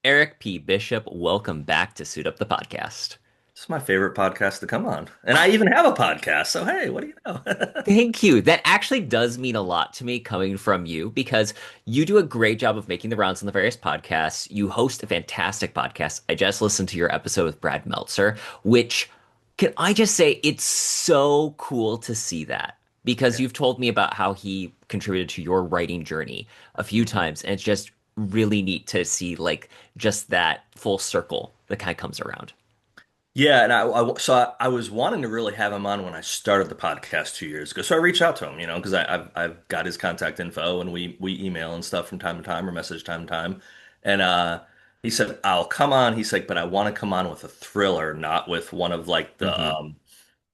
Eric P. Bishop, welcome back to Suit Up the Podcast. It's my favorite podcast to come on. And I even have a podcast. So, hey, what do you know? Thank you. That actually does mean a lot to me coming from you because you do a great job of making the rounds on the various podcasts. You host a fantastic podcast. I just listened to your episode with Brad Meltzer, which can I just say it's so cool to see that because Yeah. you've told me about how he contributed to your writing journey a few times, and it's just really neat to see like just that full circle that kind of comes around. Yeah, and I was wanting to really have him on when I started the podcast 2 years ago. So I reached out to him, because I've got his contact info and we email and stuff from time to time or message time to time. And he said, I'll come on. He's like, but I want to come on with a thriller, not with one of like Hmm.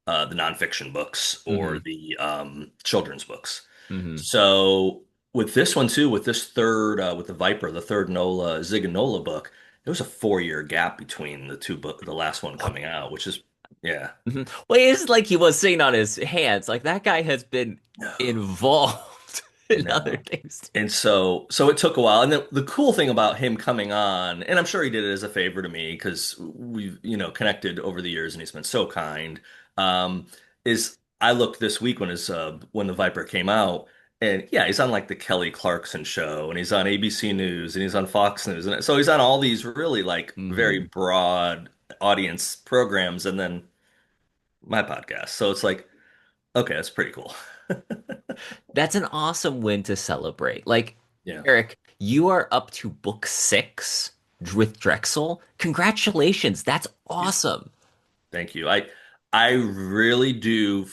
the nonfiction books or Hmm. the children's books. Hmm. So with this one too, with this third, with the Viper, the third Nola Zig and Nola book, there was a 4 year gap between the two book, the last one coming out, which is yeah. Hmm. Well, it's like he was sitting on his hands. Like that guy has been No, involved in other no. things too. And so it took a while. And the cool thing about him coming on, and I'm sure he did it as a favor to me because we've, connected over the years and he's been so kind, um, is I looked this week when the Viper came out, and yeah, he's on like the Kelly Clarkson show and he's on ABC News and he's on Fox News. And so he's on all these really like very Hmm. broad audience programs and then my podcast. So it's like, okay, that's pretty cool. That's an awesome win to celebrate. Like, Yeah. Eric, you are up to book six with Drexel. Congratulations. That's awesome. Thank you. I really do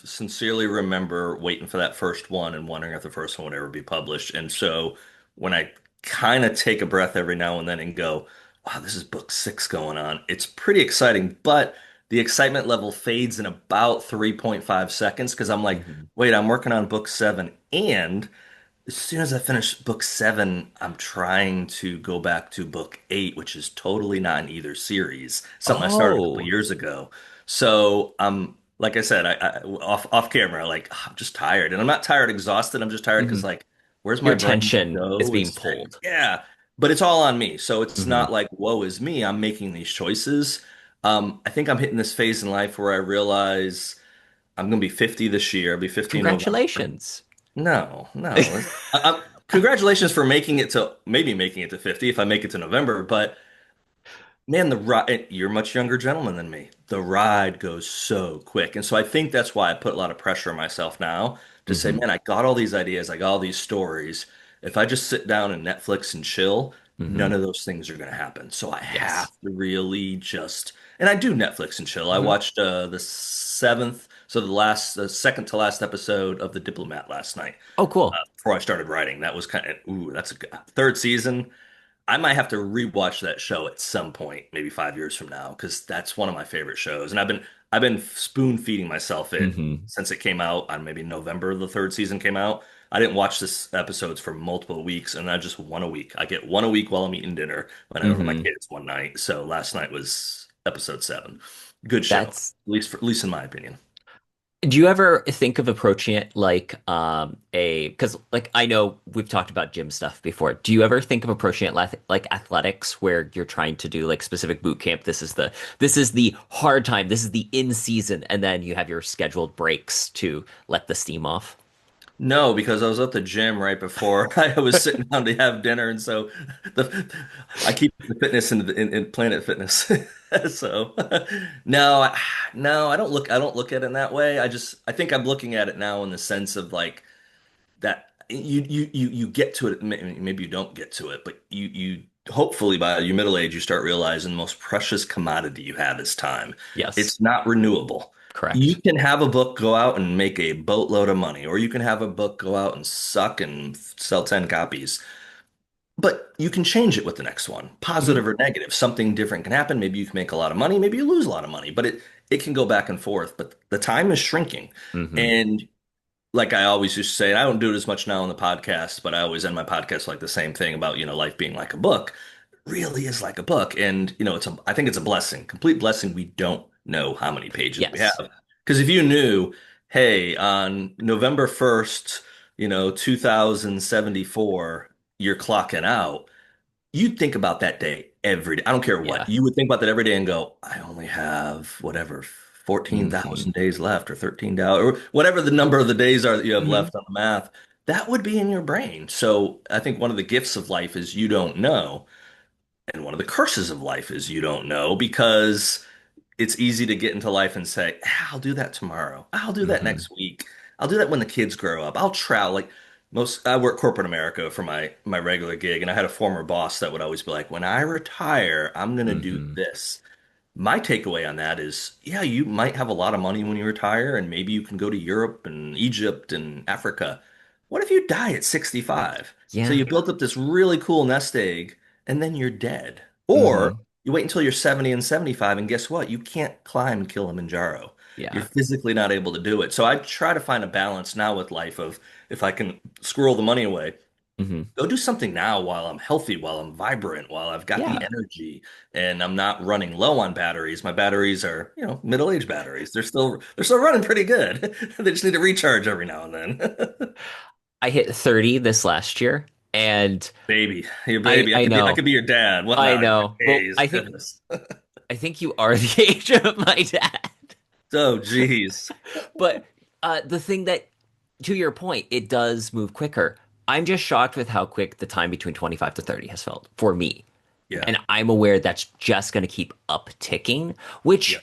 sincerely remember waiting for that first one and wondering if the first one would ever be published. And so when I kind of take a breath every now and then and go, wow, this is book six going on, it's pretty exciting, but the excitement level fades in about 3.5 seconds because I'm like, Hmm. wait, I'm working on book seven. And as soon as I finish book seven, I'm trying to go back to book eight, which is totally not in either series. Something I started a couple Oh. years ago. So like I said, I off camera, like I'm just tired, and I'm not tired, exhausted. I'm just tired because Hmm. like, where's Your my brain gonna attention is go? being It's pulled. yeah, but it's all on me. So it's Hmm. not like woe is me. I'm making these choices. I think I'm hitting this phase in life where I realize I'm gonna be 50 this year. I'll be 50 in November. Congratulations. No, no. Congratulations for making it to maybe making it to 50 if I make it to November. But man, the ride, you're a much younger gentleman than me. The ride goes so quick. And so I think that's why I put a lot of pressure on myself now to say, Hmm. man, I got all these ideas, I got all these stories. If I just sit down and Netflix and chill, none Hmm. of those things are going to happen. So I have Yes. to really just, and I do Netflix and chill. I Hmm. watched the seventh, so the second to last episode of The Diplomat last night Oh, cool. before I started writing. That was kind of, ooh, that's a third season. I might have to rewatch that show at some point, maybe 5 years from now, because that's one of my favorite shows. And I've been spoon feeding myself it Hmm. since it came out on maybe November, the third season came out. I didn't watch this episodes for multiple weeks, and I just one a week. I get one a week while I'm eating dinner when I go to my Hmm. kids one night. So last night was episode seven. Good show, at That's least in my opinion. Do you ever think of approaching it like a because like I know we've talked about gym stuff before. Do you ever think of approaching it like athletics where you're trying to do like specific boot camp? This is the hard time. This is the in season, and then you have your scheduled breaks to let the steam off. No, because I was at the gym right before I was sitting down to have dinner, and so the I keep the fitness in Planet Fitness. So no, no, I don't look at it in that way. I think I'm looking at it now in the sense of like that you get to it. Maybe you don't get to it, but you hopefully by your middle age you start realizing the most precious commodity you have is time. Yes, It's not renewable. You correct. can have a book go out and make a boatload of money, or you can have a book go out and suck and sell 10 copies. But you can change it with the next one, Hmm. positive or negative. Something different can happen. Maybe you can make a lot of money, maybe you lose a lot of money, but it can go back and forth. But the time is shrinking. Hmm. And like I always used to say, and I don't do it as much now on the podcast, but I always end my podcast like the same thing about, life being like a book. It really is like a book. And, I think it's a blessing, complete blessing. We don't know how many pages we Yes. have. Because if you knew, hey, on November 1st, 2074, you're clocking out, you'd think about that day every day. I don't care what. Yeah. You would think about that every day and go, I only have whatever, Hmm. 14,000 days left or 13 dollars or whatever the number of the days are that you have Hmm. left on the math. That would be in your brain. So I think one of the gifts of life is you don't know. And one of the curses of life is you don't know because it's easy to get into life and say, "Ah, I'll do that tomorrow. I'll do that Hmm. next week. I'll do that when the kids grow up. I'll travel." Like I work corporate America for my regular gig, and I had a former boss that would always be like, "When I retire, I'm gonna do Hmm. this." My takeaway on that is, yeah, you might have a lot of money when you retire, and maybe you can go to Europe and Egypt and Africa. What if you die at 65? So Yeah. you built up this really cool nest egg, and then you're dead. Or Hmm. you wait until you're 70 and 75, and guess what? You can't climb Kilimanjaro. You're Yeah. physically not able to do it. So I try to find a balance now with life of if I can squirrel the money away, Hmm. go do something now while I'm healthy, while I'm vibrant, while I've got the Yeah. energy and I'm not running low on batteries. My batteries are, middle-aged batteries. They're still running pretty good. They just need to recharge every now and then. I hit 30 this last year, and Baby, your I baby. I I could be I know. could be your dad. What I now? know. Well, Jeez, goodness. I think you are the age of my dad. Oh, geez. But the thing that, to your point, it does move quicker. I'm just shocked with how quick the time between 25 to 30 has felt for me. Yeah. And I'm aware that's just going to keep up ticking, Yeah. which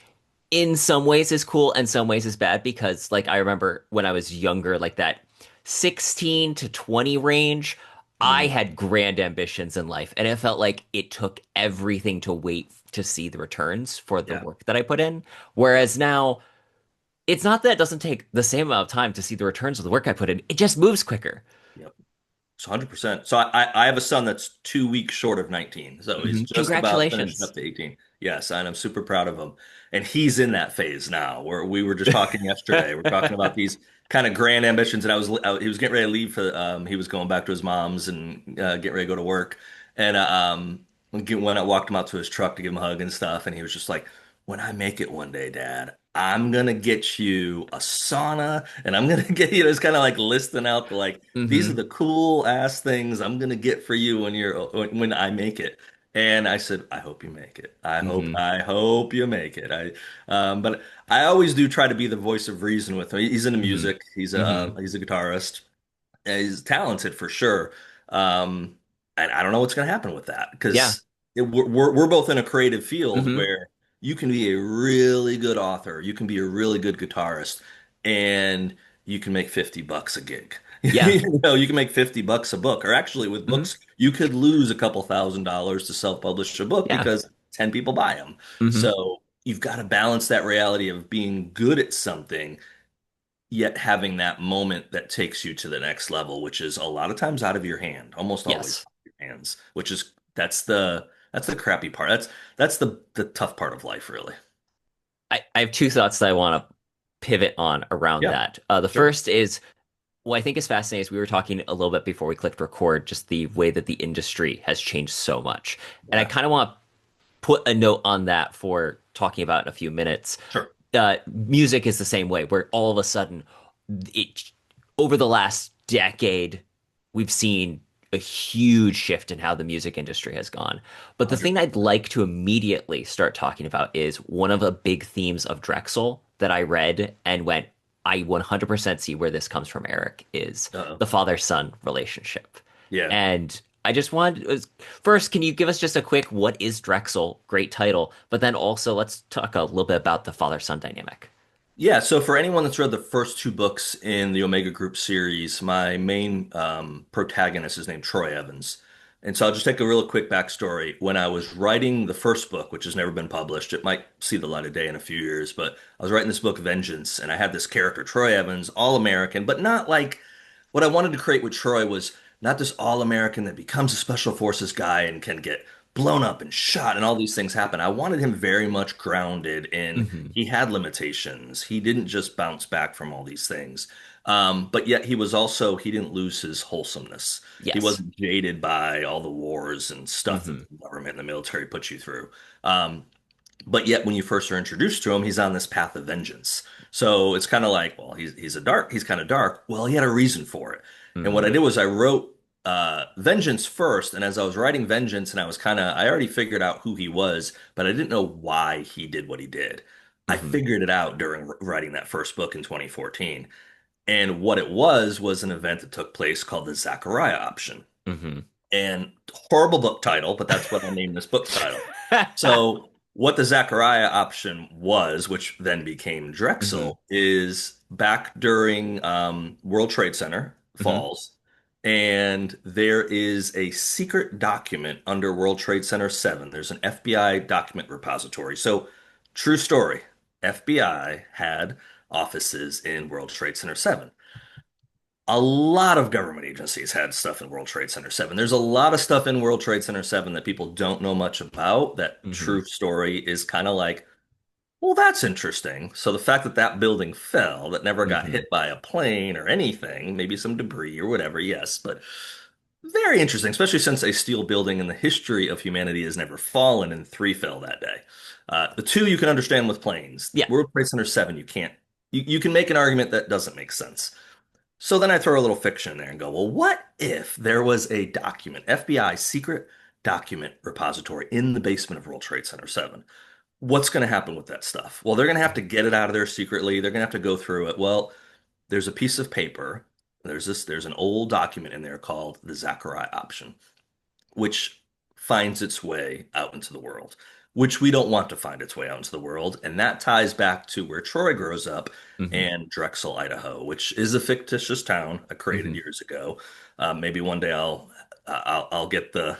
in some ways is cool and some ways is bad because, like, I remember when I was younger, like that 16 to 20 range, I Mhm. had grand ambitions in life. And it felt like it took everything to wait to see the returns for the Yeah. work that I put in. Whereas now, it's not that it doesn't take the same amount of time to see the returns of the work I put in, it just moves quicker. Yep. It's 100%. So I have a son that's 2 weeks short of 19. So he's Hmm. just about finishing Congratulations. up to 18. Yes, and I'm super proud of him. And he's in that phase now where we were just talking yesterday. We're talking about these kind of grand ambitions. And he was getting ready to leave he was going back to his mom's and getting ready to go to work. And when I walked him out to his truck to give him a hug and stuff, and he was just like, when I make it one day, Dad, I'm gonna get you a sauna and I'm gonna get you, it's kind of like listing out the like, these are Hmm. the cool ass things I'm gonna get for you when I make it. And I said, I hope you make it. Hmm. I hope you make it. But I always do try to be the voice of reason with him. He's into Hmm. music. Hmm. He's a guitarist. And he's talented for sure. Um, and I don't know what's going to happen with that Yeah. because we're both in a creative field Hmm. where you can be a really good author, you can be a really good guitarist, and you can make $50 a gig. Yeah. You can make $50 a book, or actually with Hmm. books, you could lose a couple $1,000s to self-publish a book Yeah. because 10 people buy them. Hmm. So you've got to balance that reality of being good at something yet having that moment that takes you to the next level, which is a lot of times out of your hand, almost always Yes. out of your hands, which is that's the crappy part. That's the tough part of life, really. I have two thoughts that I want to pivot on around Yeah, that. The sure. first is what I think is fascinating is we were talking a little bit before we clicked record, just the way that the industry has changed so much. And I Yeah, kind of want to put a note on that for talking about in a few minutes. sure. Music is the same way, where all of a sudden, it over the last decade, we've seen a huge shift in how the music industry has gone. But the thing 100. I'd like to immediately start talking about is one of the big themes of Drexel that I read and went, I 100% see where this comes from, Eric, is Uh-oh. the father-son relationship. Yeah. And I just wanted, first, can you give us just a quick, what is Drexel? Great title. But then also, let's talk a little bit about the father-son dynamic. Yeah, so for anyone that's read the first two books in the Omega Group series, my main protagonist is named Troy Evans. And so I'll just take a real quick backstory. When I was writing the first book, which has never been published, it might see the light of day in a few years, but I was writing this book, Vengeance, and I had this character, Troy Evans, all American, but not like what I wanted to create with Troy was not this all American that becomes a special forces guy and can get blown up and shot and all these things happen. I wanted him very much grounded in Hmm. he had limitations. He didn't just bounce back from all these things. But yet he didn't lose his wholesomeness. He Yes. wasn't jaded by all the wars and stuff that Hmm. the government and the military put you through. But yet when you first are introduced to him, he's on this path of vengeance. So it's kind of like, well, he's kind of dark. Well, he had a reason for it. And what I Hmm. did was I wrote. Vengeance first, and as I was writing Vengeance, and I already figured out who he was, but I didn't know why he did what he did. I Hmm. figured it out during writing that first book in 2014. And what it was an event that took place called the Zachariah Option. Hmm. And horrible book title, but that's what I named this book title. So, what the Zachariah option was, which then became Hmm. Drexel, is back during World Trade Center Hmm. falls, and there is a secret document under World Trade Center 7. There's an FBI document repository. So, true story, FBI had offices in World Trade Center 7. A lot of government agencies had stuff in World Trade Center 7. There's a lot of stuff in World Trade Center 7 that people don't know much about. That Hmm. true story is kind of like, well, that's interesting. So the fact that that building fell, that never got Hmm. hit by a plane or anything, maybe some debris or whatever, yes, but very interesting, especially since a steel building in the history of humanity has never fallen and three fell that day. The two you can understand with planes. Yeah. World Trade Center 7, you can't. You can make an argument that doesn't make sense. So then I throw a little fiction in there and go, well, what if there was a document, FBI secret document repository in the basement of World Trade Center 7? What's going to happen with that stuff? Well, they're going to have to get it out of there secretly. They're going to have to go through it. Well, there's a piece of paper. There's an old document in there called the Zachariah option, which finds its way out into the world, which we don't want to find its way out into the world. And that ties back to where Troy grows up Hmm. and Drexel, Idaho, which is a fictitious town I created Hmm. years ago. Maybe one day I'll get the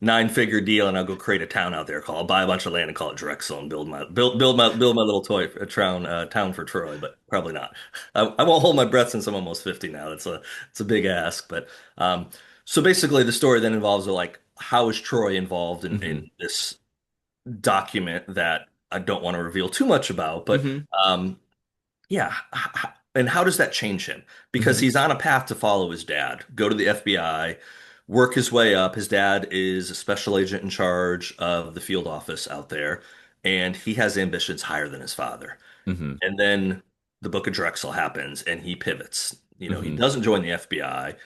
nine-figure deal and I'll go create a town out there. I'll buy a bunch of land and call it Drexel and build my little town for Troy, but probably not. I won't hold my breath since I'm almost 50 now. It's a big ask, but so basically, the story then involves like how is Troy involved Hmm. in this document that I don't want to reveal too much about, but Hmm. um, yeah, and how does that change him? Because Hmm. he's on a path to follow his dad, go to the FBI, work his way up. His dad is a special agent in charge of the field office out there, and he has ambitions higher than his father. Hmm. And then the Book of Drexel happens and he pivots. He Hmm. doesn't join the FBI.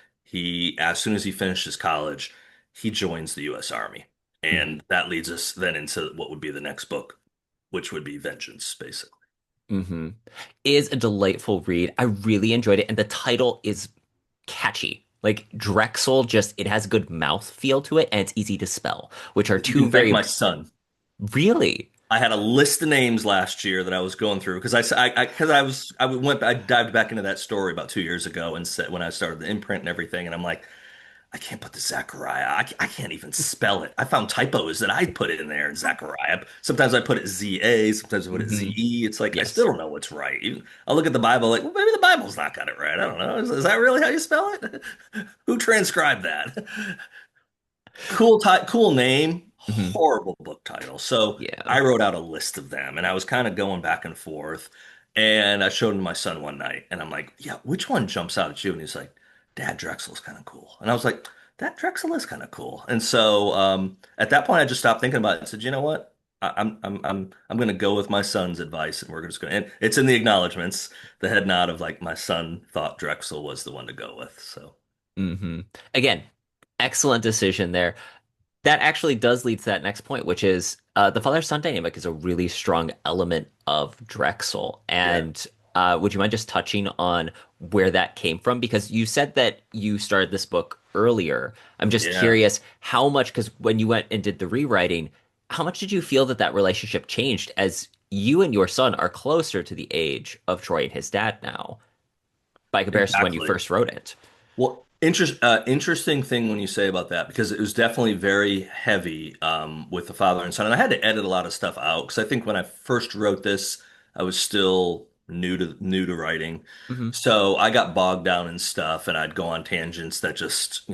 As soon as he finishes college, he joins the US Army. And that leads us then into what would be the next book, which would be Vengeance, basically. Hmm. Is a delightful read. I really enjoyed it, and the title is catchy. Like Drexel, just it has good mouth feel to it, and it's easy to spell, which are You two can thank very my son. really. I had a list of names last year that I was going through because I dived back into that story about 2 years ago and said when I started the imprint and everything, and I'm like, I can't put the Zachariah. I can't even spell it. I found typos that I put it in there in Zachariah. Sometimes I put it ZA, sometimes I put it Hmm. ZE. It's like I still Yes. don't know what's right. I look at the Bible like, well, maybe the Bible's not got it right. I don't know. Is that really how you spell it? Who transcribed that? Cool name, Hmm. horrible book title. So Yeah. I wrote out a list of them, and I was kind of going back and forth. And I showed him my son one night, and I'm like, "Yeah, which one jumps out at you?" And he's like, "Dad, Drexel's kind of cool." And I was like, "That Drexel is kind of cool." And so at that point, I just stopped thinking about it and said, "You know what? I'm going to go with my son's advice, and we're just going." And it's in the acknowledgments, the head nod of like my son thought Drexel was the one to go with. So Hmm. Again, excellent decision there. That actually does lead to that next point, which is the father-son dynamic is a really strong element of Drexel. yeah, And would you mind just touching on where that came from? Because you said that you started this book earlier. I'm just yeah. curious how much, because when you went and did the rewriting, how much did you feel that that relationship changed as you and your son are closer to the age of Troy and his dad now by comparison to when you Exactly. first wrote it? Well, interesting thing when you say about that because it was definitely very heavy with the father and son, and I had to edit a lot of stuff out because I think when I first wrote this, I was still new to writing, Hmm. so I got bogged down in stuff, and I'd go on tangents that just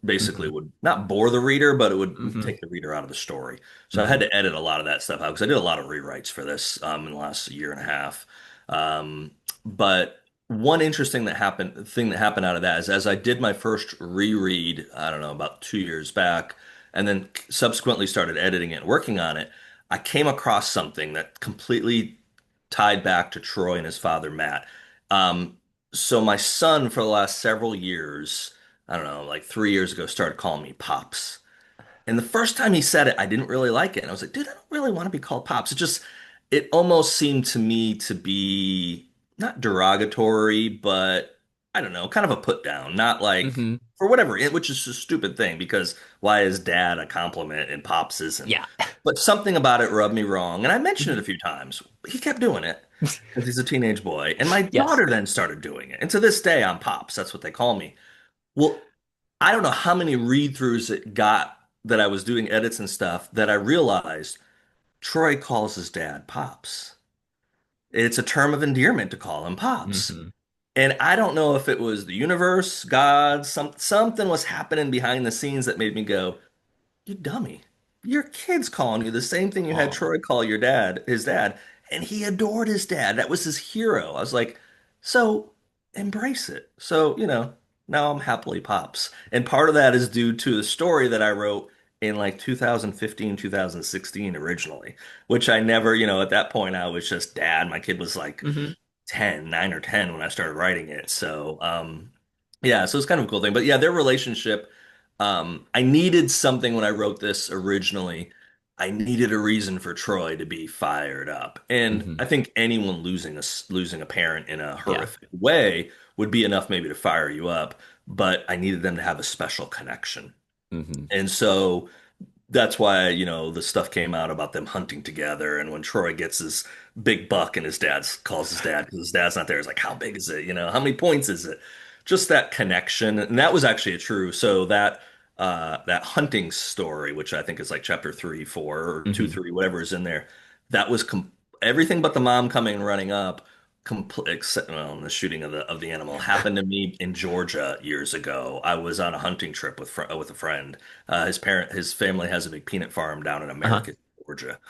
basically Hmm. would not bore the reader, but it would Hmm. take the reader out of the story. So I had Hmm. to edit a lot of that stuff out because I did a lot of rewrites for this in the last year and a half. Um, but one interesting thing that happened out of that is as I did my first reread, I don't know, about 2 years back, and then subsequently started editing it and working on it, I came across something that completely tied back to Troy and his father, Matt. Um, so my son, for the last several years, I don't know, like 3 years ago, started calling me Pops. And the first time he said it, I didn't really like it. And I was like, dude, I don't really want to be called Pops. It almost seemed to me to be not derogatory, but I don't know, kind of a put down, not like Hmm. for whatever, which is a stupid thing because why is dad a compliment and Pops isn't? Yeah. But something about it rubbed me wrong. And I mentioned it Mhm. a few times. He kept doing it because he's a teenage boy. And my Yes. daughter then started doing it. And to this day, I'm Pops. That's what they call me. Well, I don't know how many read-throughs it got that I was doing edits and stuff that I realized Troy calls his dad Pops. It's a term of endearment to call him Pops. Hmm. And I don't know if it was the universe, God, something was happening behind the scenes that made me go, you dummy. Your kid's calling you the same thing you had Oh. Troy call your dad, his dad, and he adored his dad. That was his hero. I was like, so embrace it. So, now I'm happily Pops. And part of that is due to the story that I wrote in like 2015, 2016 originally, which I never, at that point I was just dad. My kid was like Hmm. 10, 9 or 10 when I started writing it. So, yeah, so it's kind of a cool thing. But yeah, their relationship, I needed something when I wrote this originally. I needed a reason for Troy to be fired up. And Hmm. I think anyone losing a parent in a Yeah. horrific way would be enough maybe to fire you up, but I needed them to have a special connection. Hmm. And so that's why, the stuff came out about them hunting together. And when Troy gets his big buck and his dad calls his dad because his dad's not there, he's like, how big is it? How many points is it? Just that connection. And that was actually true. So that hunting story, which I think is like chapter 3, 4, or 2, Hmm. 3, whatever is in there, that was everything but the mom coming and running up. Except well, the shooting of the animal happened to me in Georgia years ago. I was on a hunting trip with a friend. His family has a big peanut farm down in Uh-huh. America, Georgia.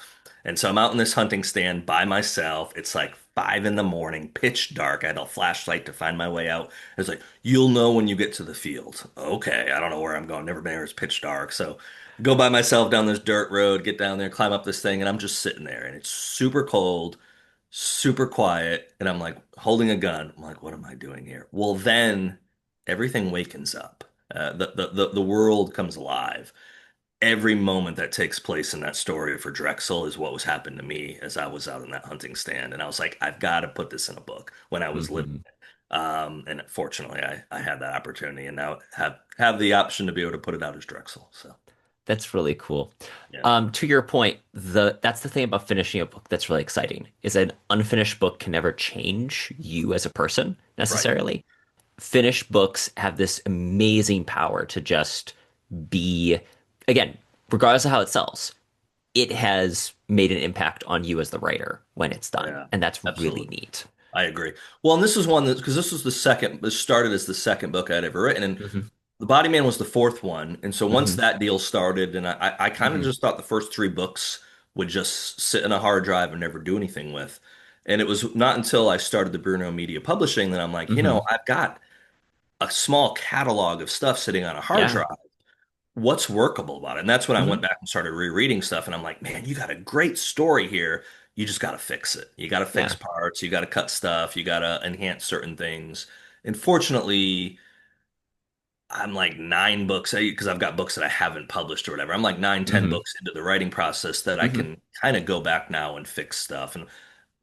And so I'm out in this hunting stand by myself. It's like 5 in the morning, pitch dark. I had a flashlight to find my way out. It's like, you'll know when you get to the field. Okay, I don't know where I'm going. Never been here. It's pitch dark. So go by myself down this dirt road, get down there, climb up this thing, and I'm just sitting there. And it's super cold, super quiet. And I'm like holding a gun. I'm like, what am I doing here? Well, then everything wakens up. The world comes alive. Every moment that takes place in that story for Drexel is what was happened to me as I was out in that hunting stand. And I was like, I've got to put this in a book when I was living. Hmm. And fortunately, I had that opportunity and now have the option to be able to put it out as Drexel. So, That's really cool. yeah, To your point, that's the thing about finishing a book that's really exciting, is that an unfinished book can never change you as a person right. necessarily. Finished books have this amazing power to just be, again, regardless of how it sells, it has made an impact on you as the writer when it's done. Yeah, And that's really absolutely. neat. I agree. Well, and this is one that, because this started as the second book I'd ever written. And Hmm. The Body Man was the fourth one. And so once Hmm. that deal started, and I kind of Hmm. just thought the first three books would just sit in a hard drive and never do anything with. And it was not until I started the Bruno Media Publishing that I'm like, Hmm. I've got a small catalog of stuff sitting on a hard Yeah. drive. What's workable about it? And that's when I went Hmm. back and started rereading stuff. And I'm like, man, you got a great story here. You just got to fix it. You got to fix Yeah. parts. You got to cut stuff. You got to enhance certain things. And fortunately, I'm like 9 books because I've got books that I haven't published or whatever. I'm like 9, 10 Hmm. books into the writing process that I Hmm. can kind of go back now and fix stuff. And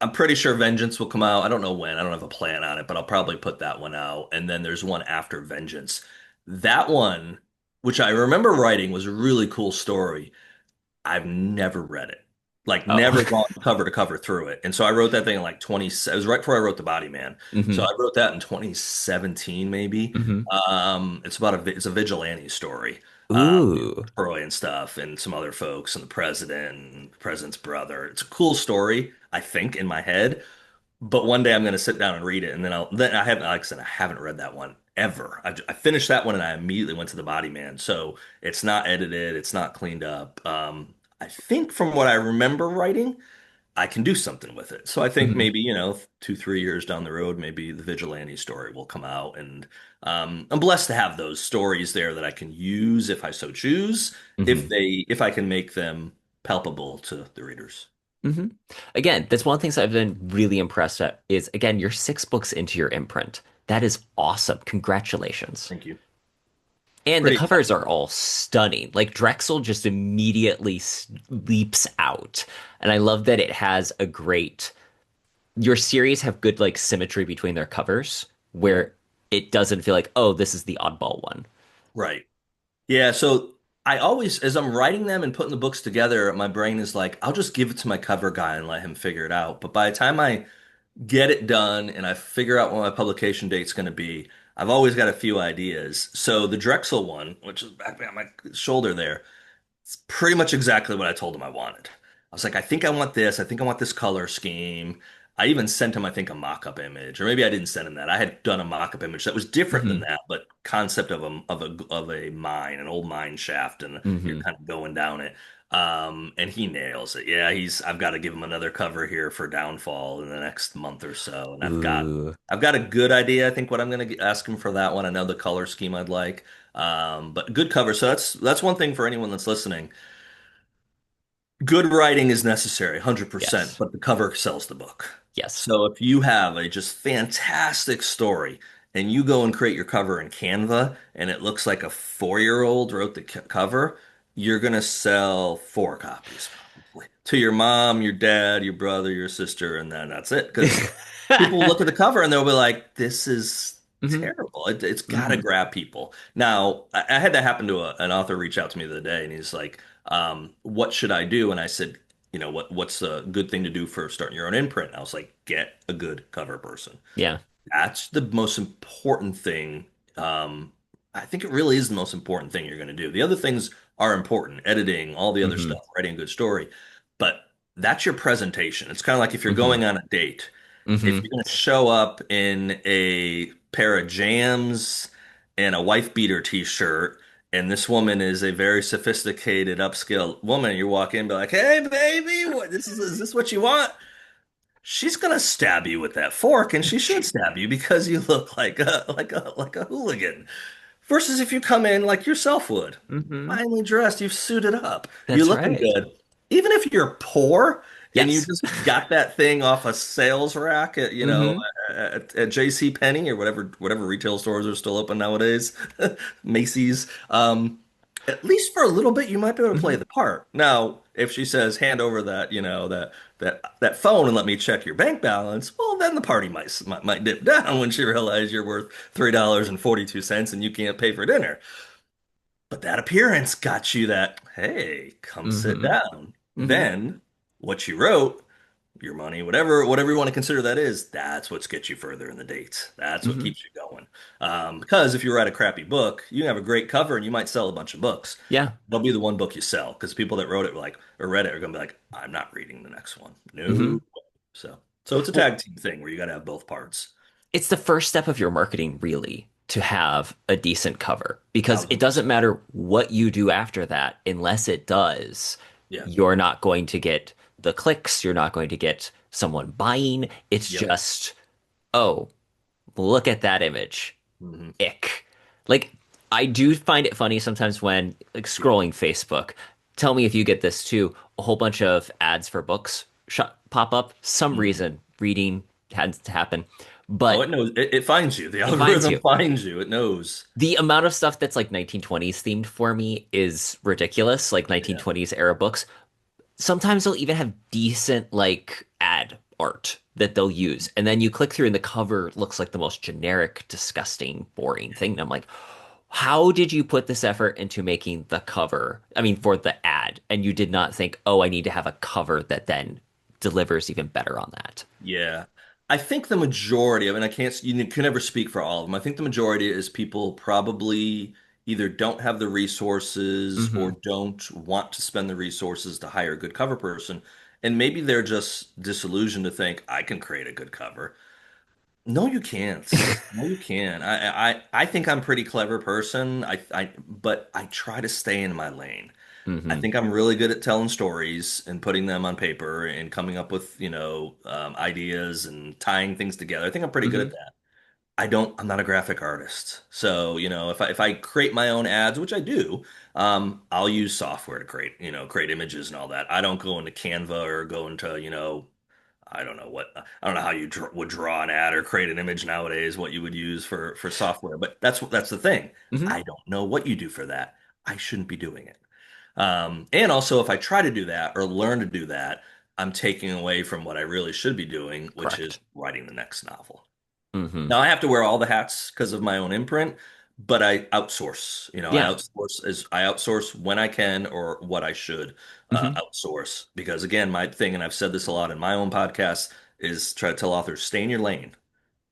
I'm pretty sure Vengeance will come out. I don't know when. I don't have a plan on it, but I'll probably put that one out. And then there's one after Vengeance. That one, which I remember writing, was a really cool story. I've never read it. Like Oh. never gone cover to cover through it. And so I wrote that thing in like 20, it was right before I wrote The Body Man. So Hmm. I wrote that in 2017 maybe. Hmm. It's a vigilante story. Ooh. Troy and stuff and some other folks and the president and the president's brother. It's a cool story, I think, in my head. But one day I'm going to sit down and read it, and then I haven't, like I said, I haven't read that one ever. I finished that one and I immediately went to The Body Man. So it's not edited, it's not cleaned up. I think from what I remember writing, I can do something with it. So I think Hmm. maybe, 2, 3 years down the road, maybe the vigilante story will come out. And I'm blessed to have those stories there that I can use if I so choose, Hmm. if I can make them palpable to the readers. Hmm. Again, that's one of the things I've been really impressed at is, again, you're 6 books into your imprint. That is awesome. Congratulations. Thank you. And the Pretty covers exciting. are all stunning. Like Drexel just immediately leaps out. And I love that it has a great, your series have good like symmetry between their covers Yeah. where it doesn't feel like, oh, this is the oddball one. Right. Yeah, so I always, as I'm writing them and putting the books together, my brain is like, I'll just give it to my cover guy and let him figure it out. But by the time I get it done and I figure out what my publication date's going to be, I've always got a few ideas. So the Drexel one, which is back on my shoulder there, it's pretty much exactly what I told him I wanted. I was like, I think I want this. I think I want this color scheme. I even sent him, I think, a mock-up image, or maybe I didn't send him that. I had done a mock-up image that was different than Hmm. that, but concept of a mine, an old mine shaft, and you're Hmm. kind of going down it. And he nails it. Yeah, I've got to give him another cover here for Downfall in the next month or so, and Ooh, I've got a good idea. I think what I'm going to ask him for that one. I know the color scheme I'd like. But good cover. So that's one thing for anyone that's listening. Good writing is necessary, 100%, yes. but the cover sells the book. Yes. So if you have a just fantastic story and you go and create your cover in Canva and it looks like a 4-year-old wrote the cover, you're going to sell 4 copies probably to your mom, your dad, your brother, your sister, and then that's it. Because people look at the cover and they'll be like, this is Hmm. terrible. It's got to Hmm. grab people. Now, I had that happen to an author reach out to me the other day, and he's like, what should I do? And I said, what's a good thing to do for starting your own imprint? And I was like, get a good cover person. Yeah. That's the most important thing. Um, I think it really is the most important thing you're going to do. The other things are important, editing, all the other Hmm. stuff, writing a good story, but that's your presentation. It's kind of like if you're Hmm. going on a date. If Hmm. you're going to show up in a pair of jams and a wife beater t-shirt, and this woman is a very sophisticated, upscale woman, you walk in and be like, "Hey, baby, is this what you want?" She's gonna stab you with that fork, and she should stab you because you look like a hooligan. Versus if you come in like yourself would, Hmm. finely dressed, you've suited up, you're That's looking right. good. Even if you're poor and you Yes. just got that thing off a sales rack at Hmm. at J.C. Penney or whatever retail stores are still open nowadays, Macy's. At least for a little bit, you might be able to play Hmm. the part. Now, if she says, "Hand over that, that phone and let me check your bank balance," well, then the party might dip down when she realizes you're worth $3.42 and you can't pay for dinner. But that appearance got you that, hey, come sit Hmm. down. Hmm. Then what you wrote, your money, whatever you want to consider that is, that's what's gets you further in the dates. That's what Hmm. keeps you going. Because if you write a crappy book, you have a great cover and you might sell a bunch of books. Yeah. They'll be the one book you sell because people that wrote it were like or read it are gonna be like, I'm not reading the next one. No. Hmm. So it's a Well, tag team thing where you got to have both parts. it's the first step of your marketing, really, to have a decent cover because it Thousand doesn't percent. matter what you do after that, unless it does, Yeah. you're not going to get the clicks, you're not going to get someone buying. It's Yep. just, oh, look at that image. Hmm. Ick. Like, I do find it funny sometimes when, like, Yeah. scrolling Facebook. Tell me if you get this too. A whole bunch of ads for books pop up. Some Hmm. reason reading had to happen, Oh, but it knows. It finds you. The it finds algorithm you. finds you. It knows. The amount of stuff that's like 1920s themed for me is ridiculous, like Yeah. 1920s era books. Sometimes they'll even have decent like ad art that they'll use. And then you click through and the cover looks like the most generic, disgusting, boring thing. And I'm like, how did you put this effort into making the cover? I mean, for the ad, and you did not think, oh, I need to have a cover that then delivers even better on that. Yeah. I think the majority, I mean, I can't, you can never speak for all of them. I think the majority is people probably either don't have the resources Hmm. or don't want to spend the resources to hire a good cover person. And maybe they're just disillusioned to think, I can create a good cover. No, you can't. No, you can. I think I'm a pretty clever person. But I try to stay in my lane. I Hmm. think I'm really good at telling stories and putting them on paper and coming up with, ideas and tying things together. I think I'm pretty good at Hmm. that. I'm not a graphic artist. So, if I create my own ads, which I do, I'll use software to create images and all that. I don't go into Canva or go into, I don't know what I don't know how you would draw an ad or create an image nowadays, what you would use for software, but that's the thing. Hmm. I don't know what you do for that. I shouldn't be doing it. And also, if I try to do that or learn to do that, I'm taking away from what I really should be doing, which is Correct. writing the next novel. Hmm. Now I have to wear all the hats because of my own imprint, but I outsource. Yeah. I outsource when I can or what I should Hmm. outsource. Because again, my thing, and I've said this a lot in my own podcast, is try to tell authors, stay in your lane.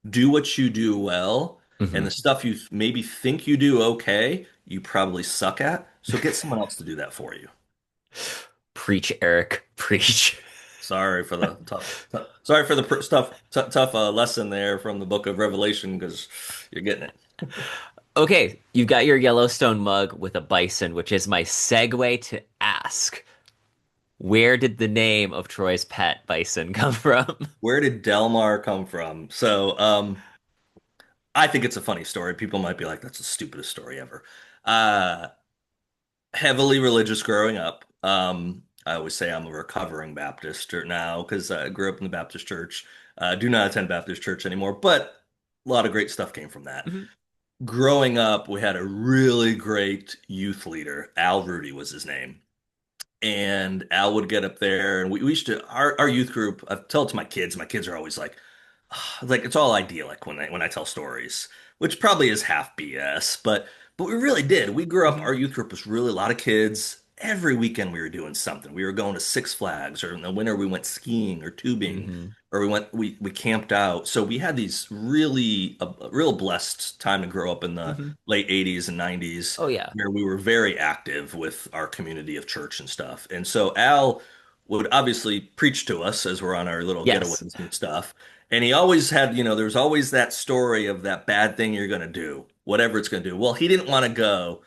Do what you do well, and Hmm. the stuff you maybe think you do okay, you probably suck at. So get someone else to do that for you. Preach, Eric. Preach. Sorry for the sorry for the tough lesson there from the book of Revelation because you're getting it. Okay, you've got your Yellowstone mug with a bison, which is my segue to ask, where did the name of Troy's pet bison come from? Where did Delmar come from? So, I think it's a funny story. People might be like, that's the stupidest story ever. Uh, Heavily religious growing up. I always say I'm a recovering Baptist now because I grew up in the Baptist church. Do not attend Baptist church anymore, but a lot of great stuff came from that. Mhm. Growing up, we had a really great youth leader. Al Rudy was his name. And Al would get up there, and we used to our youth group. I tell it to my kids. My kids are always like it's all idyllic when I tell stories, which probably is half BS, but we really did. We grew up. Mhm. Our youth group was really a lot of kids. Every weekend we were doing something. We were going to Six Flags, or in the winter we went skiing or tubing, Mhm. or we camped out. So we had these really a real blessed time to grow up in the Mhm. late 80s and 90s Oh yeah. where we were very active with our community of church and stuff. And so Al would obviously preach to us as we're on our little Yes. getaways and stuff. And he always had, there's always that story of that bad thing you're going to do, whatever it's going to do. Well, he didn't want to go.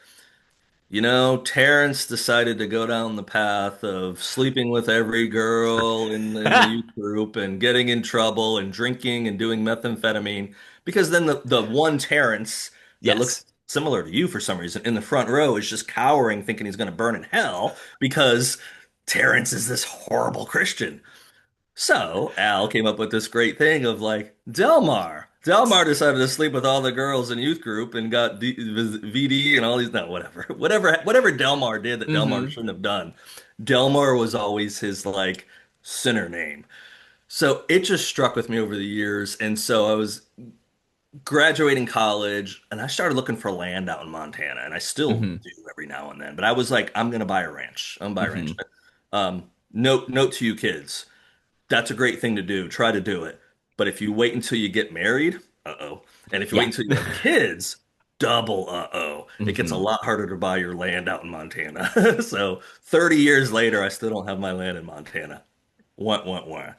Terrence decided to go down the path of sleeping with every girl in the youth group and getting in trouble and drinking and doing methamphetamine. Because then the one Terrence that looks Yes. similar to you for some reason in the front row is just cowering, thinking he's going to burn in hell because Terrence is this horrible Christian. So Al came up with this great thing of like Delmar. Delmar decided to sleep with all the girls in youth group and got VD and all these. No, whatever Delmar did that Delmar Hmm. shouldn't have done. Delmar was always his like sinner name. So it just struck with me over the years, and so I was graduating college, and I started looking for land out in Montana, and I still Hmm. do every now and then. But I was like, I'm gonna buy a ranch. I'm gonna buy a ranch. Hmm. Note to you kids. That's a great thing to do. Try to do it. But if you wait until you get married, uh-oh. And if you wait Yeah. until you have kids, double uh-oh. It gets a Hmm. lot harder to buy your land out in Montana. So 30 years later, I still don't have my land in Montana. Wah.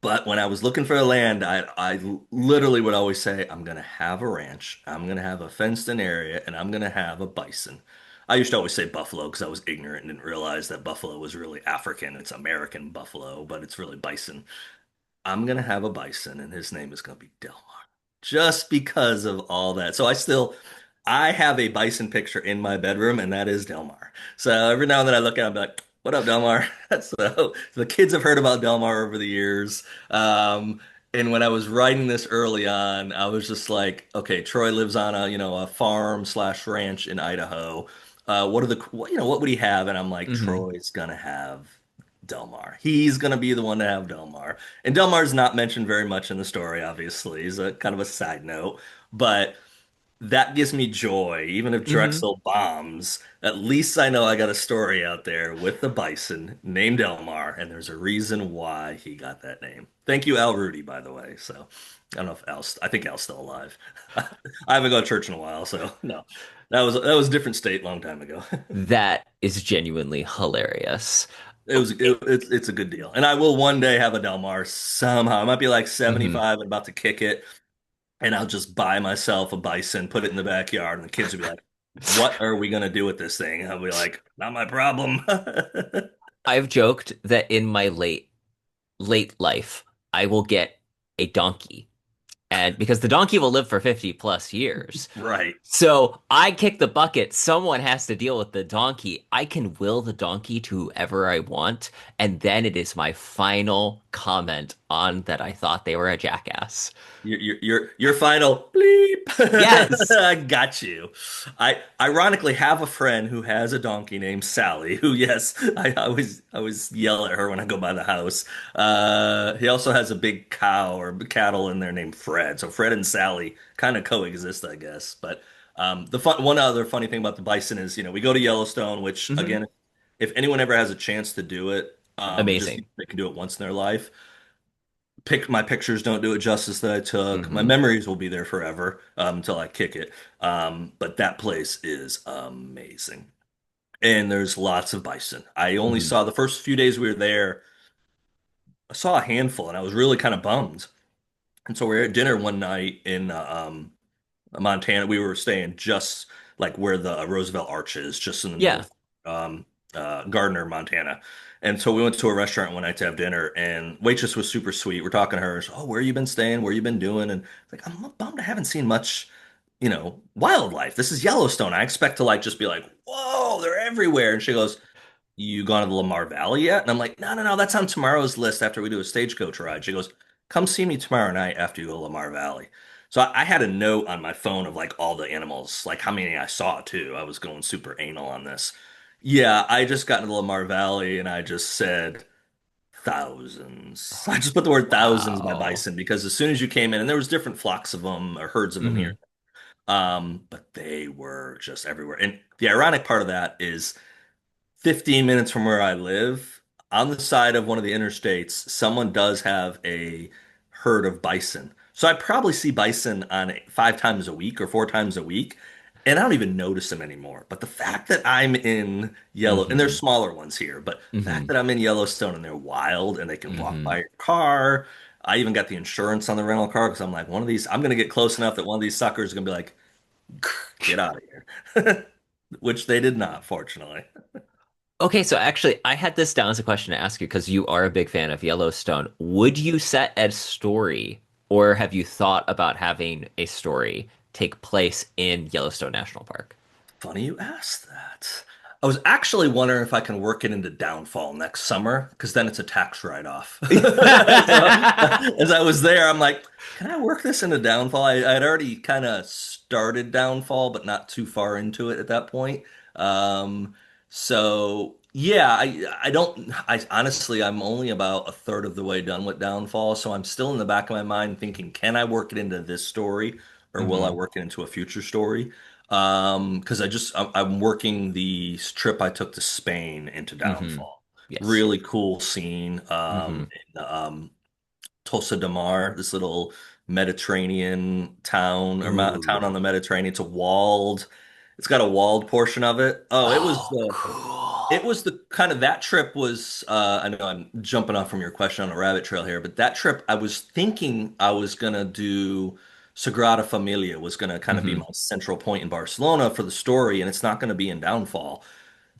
But when I was looking for the land, I literally would always say, I'm going to have a ranch, I'm going to have a fenced-in area, and I'm going to have a bison. I used to always say buffalo because I was ignorant and didn't realize that buffalo was really African. It's American buffalo, but it's really bison. I'm gonna have a bison, and his name is gonna be Delmar, just because of all that. I have a bison picture in my bedroom, and that is Delmar. So every now and then I look at him, and be like, "What up, Delmar?" So the kids have heard about Delmar over the years. And when I was writing this early on, I was just like, "Okay, Troy lives on a farm slash ranch in Idaho. What would he have?" And I'm like, Hmm. Troy's gonna have Delmar. He's going to be the one to have Delmar. And Delmar's not mentioned very much in the story, obviously. He's a kind of a side note, but that gives me joy. Even if Hmm. Drexel bombs, at least I know I got a story out there with the bison named Delmar, and there's a reason why he got that name. Thank you, Al Rudy, by the way. So I don't know if I think Al's still alive. I haven't gone to church in a while, so no. That was a different state long time ago. That is genuinely hilarious. It's a good deal. And I will one day have a Del Mar somehow. I might be like Hmm. 75 and about to kick it, and I'll just buy myself a bison, put it in the backyard, and the kids will be like, "What are we gonna do with this thing?" And I'll be like, "Not my problem." I've joked that in my late life, I will get a donkey. And because the donkey will live for 50 plus years. Right. So I kick the bucket. Someone has to deal with the donkey. I can will the donkey to whoever I want. And then it is my final comment on that I thought they were a jackass. Your final bleep. Yes. I got you. I ironically have a friend who has a donkey named Sally, who yes, I always yell at her when I go by the house. He also has a big cow or cattle in there named Fred. So Fred and Sally kind of coexist, I guess. But one other funny thing about the bison is, we go to Yellowstone, which Hmm. again, if anyone ever has a chance to do it, just Amazing. they can do it once in their life. My pictures don't do it justice that I took. My Hmm. memories will be there forever until I kick it. But that place is amazing, and there's lots of bison. I only Hmm. saw the first few days we were there. I saw a handful, and I was really kind of bummed. And so we were at dinner one night in Montana. We were staying just like where the Roosevelt Arch is, just in the Yeah. north, Gardner, Montana. And so we went to a restaurant one night to have dinner, and waitress was super sweet. We're talking to her. She's, oh, where you been staying? Where you been doing? And like, I'm bummed I haven't seen much, wildlife. This is Yellowstone. I expect to like just be like, whoa, they're everywhere. And she goes, you gone to the Lamar Valley yet? And I'm like, no, no, no, that's on tomorrow's list after we do a stagecoach ride. She goes, come see me tomorrow night after you go to Lamar Valley. So I had a note on my phone of like all the animals, like how many I saw too. I was going super anal on this. Yeah, I just got into the Lamar Valley and I just said thousands. I just put the word thousands by Wow. bison because as soon as you came in, and there was different flocks of them or herds of them here, Hmm. but they were just everywhere. And the ironic part of that is 15 minutes from where I live, on the side of one of the interstates, someone does have a herd of bison. So I probably see bison on 5 times a week or 4 times a week, and I don't even notice them anymore. But the fact that I'm in and there's Hmm. smaller ones here, but the fact Hmm. that I'm in Yellowstone and they're wild and they can walk by Hmm. your car. I even got the insurance on the rental car because I'm like, one of these, I'm gonna get close enough that one of these suckers is gonna be like, get out of here. Which they did not, fortunately. Okay, so actually, I had this down as a question to ask you because you are a big fan of Yellowstone. Would you set a story, or have you thought about having a story take place in Yellowstone National Park? Funny you asked that. I was actually wondering if I can work it into Downfall next summer, because then it's a tax write-off. So, as I was there, I'm like, can I work this into Downfall? I'd already kind of started Downfall, but not too far into it at that point. Um, so yeah, I don't. I honestly, I'm only about a third of the way done with Downfall, so I'm still in the back of my mind thinking, can I work it into this story, or will I Hmm. work it into a future story? Because I'm working the trip I took to Spain into Hmm. Downfall. Yes. Really cool scene Hmm. in Tossa de Mar, this little Mediterranean town or town on Ooh. the Mediterranean. It's got a walled portion of it. Oh, Oh, cool. the kind of that trip was I know I'm jumping off from your question on a rabbit trail here, but that trip I was thinking I was gonna do Sagrada Familia was gonna kind of be my Hmm. central point in Barcelona for the story, and it's not gonna be in Downfall.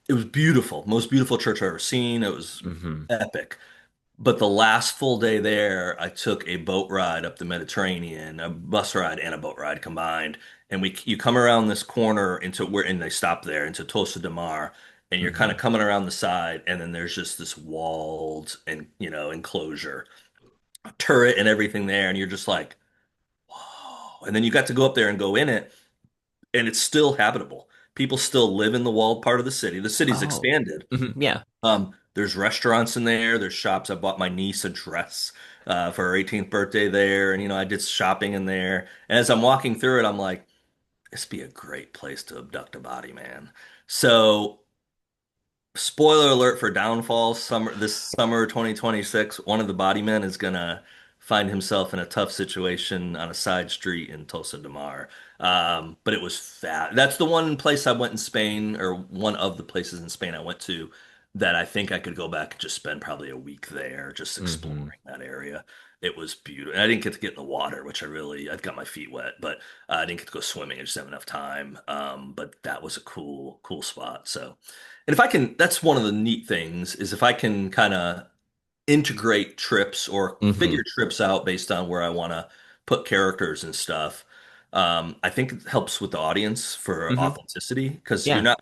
It was beautiful, most beautiful church I've ever seen. It was Hmm. epic. But the last full day there, I took a boat ride up the Mediterranean, a bus ride and a boat ride combined. And you come around this corner and they stop there into Tossa de Mar, and you're kind Hmm. of coming around the side, and then there's just this walled and enclosure, turret and everything there, and you're just like, whoa. And then you got to go up there and go in it, and it's still habitable. People still live in the walled part of the city. The city's Oh. expanded, Yeah. there's restaurants in there. There's shops. I bought my niece a dress for her 18th birthday there, and I did shopping in there. And as I'm walking through it, I'm like, this be a great place to abduct a body, man. So spoiler alert for Downfall summer this summer 2026, one of the body men is gonna find himself in a tough situation on a side street in Tossa de Mar. But it was fat. That's the one place I went in Spain, or one of the places in Spain I went to that I think I could go back and just spend probably a week there, just Hmm. exploring that area. It was beautiful. And I didn't get to get in the water, which I've got my feet wet, but I didn't get to go swimming. I just didn't have enough time. But that was a cool, cool spot. So. And if I can, that's one of the neat things is if I can kind of integrate trips or Hmm. figure trips out based on where I want to put characters and stuff. I think it helps with the audience for Hmm. authenticity because Yeah.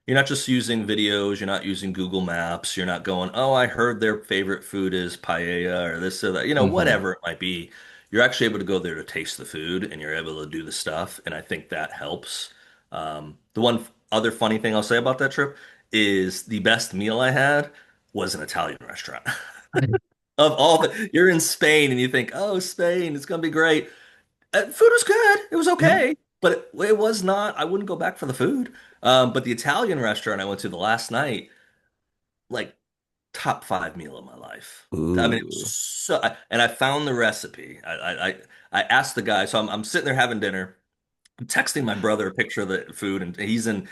You're not just using videos, you're not using Google Maps, you're not going, oh, I heard their favorite food is paella or this or that, Hmm. whatever it might be. You're actually able to go there to taste the food and you're able to do the stuff. And I think that helps. The one other funny thing I'll say about that trip is the best meal I had was an Italian restaurant. Of all you're in Spain and you think, oh, Spain, it's gonna be great. Food was good. It was Hmm. okay, but it was not. I wouldn't go back for the food. But the Italian restaurant I went to the last night, like top five meal of my life. I mean, it was Ooh. and I found the recipe. I asked the guy, so I'm sitting there having dinner. I'm texting my brother a picture of the food, and he's in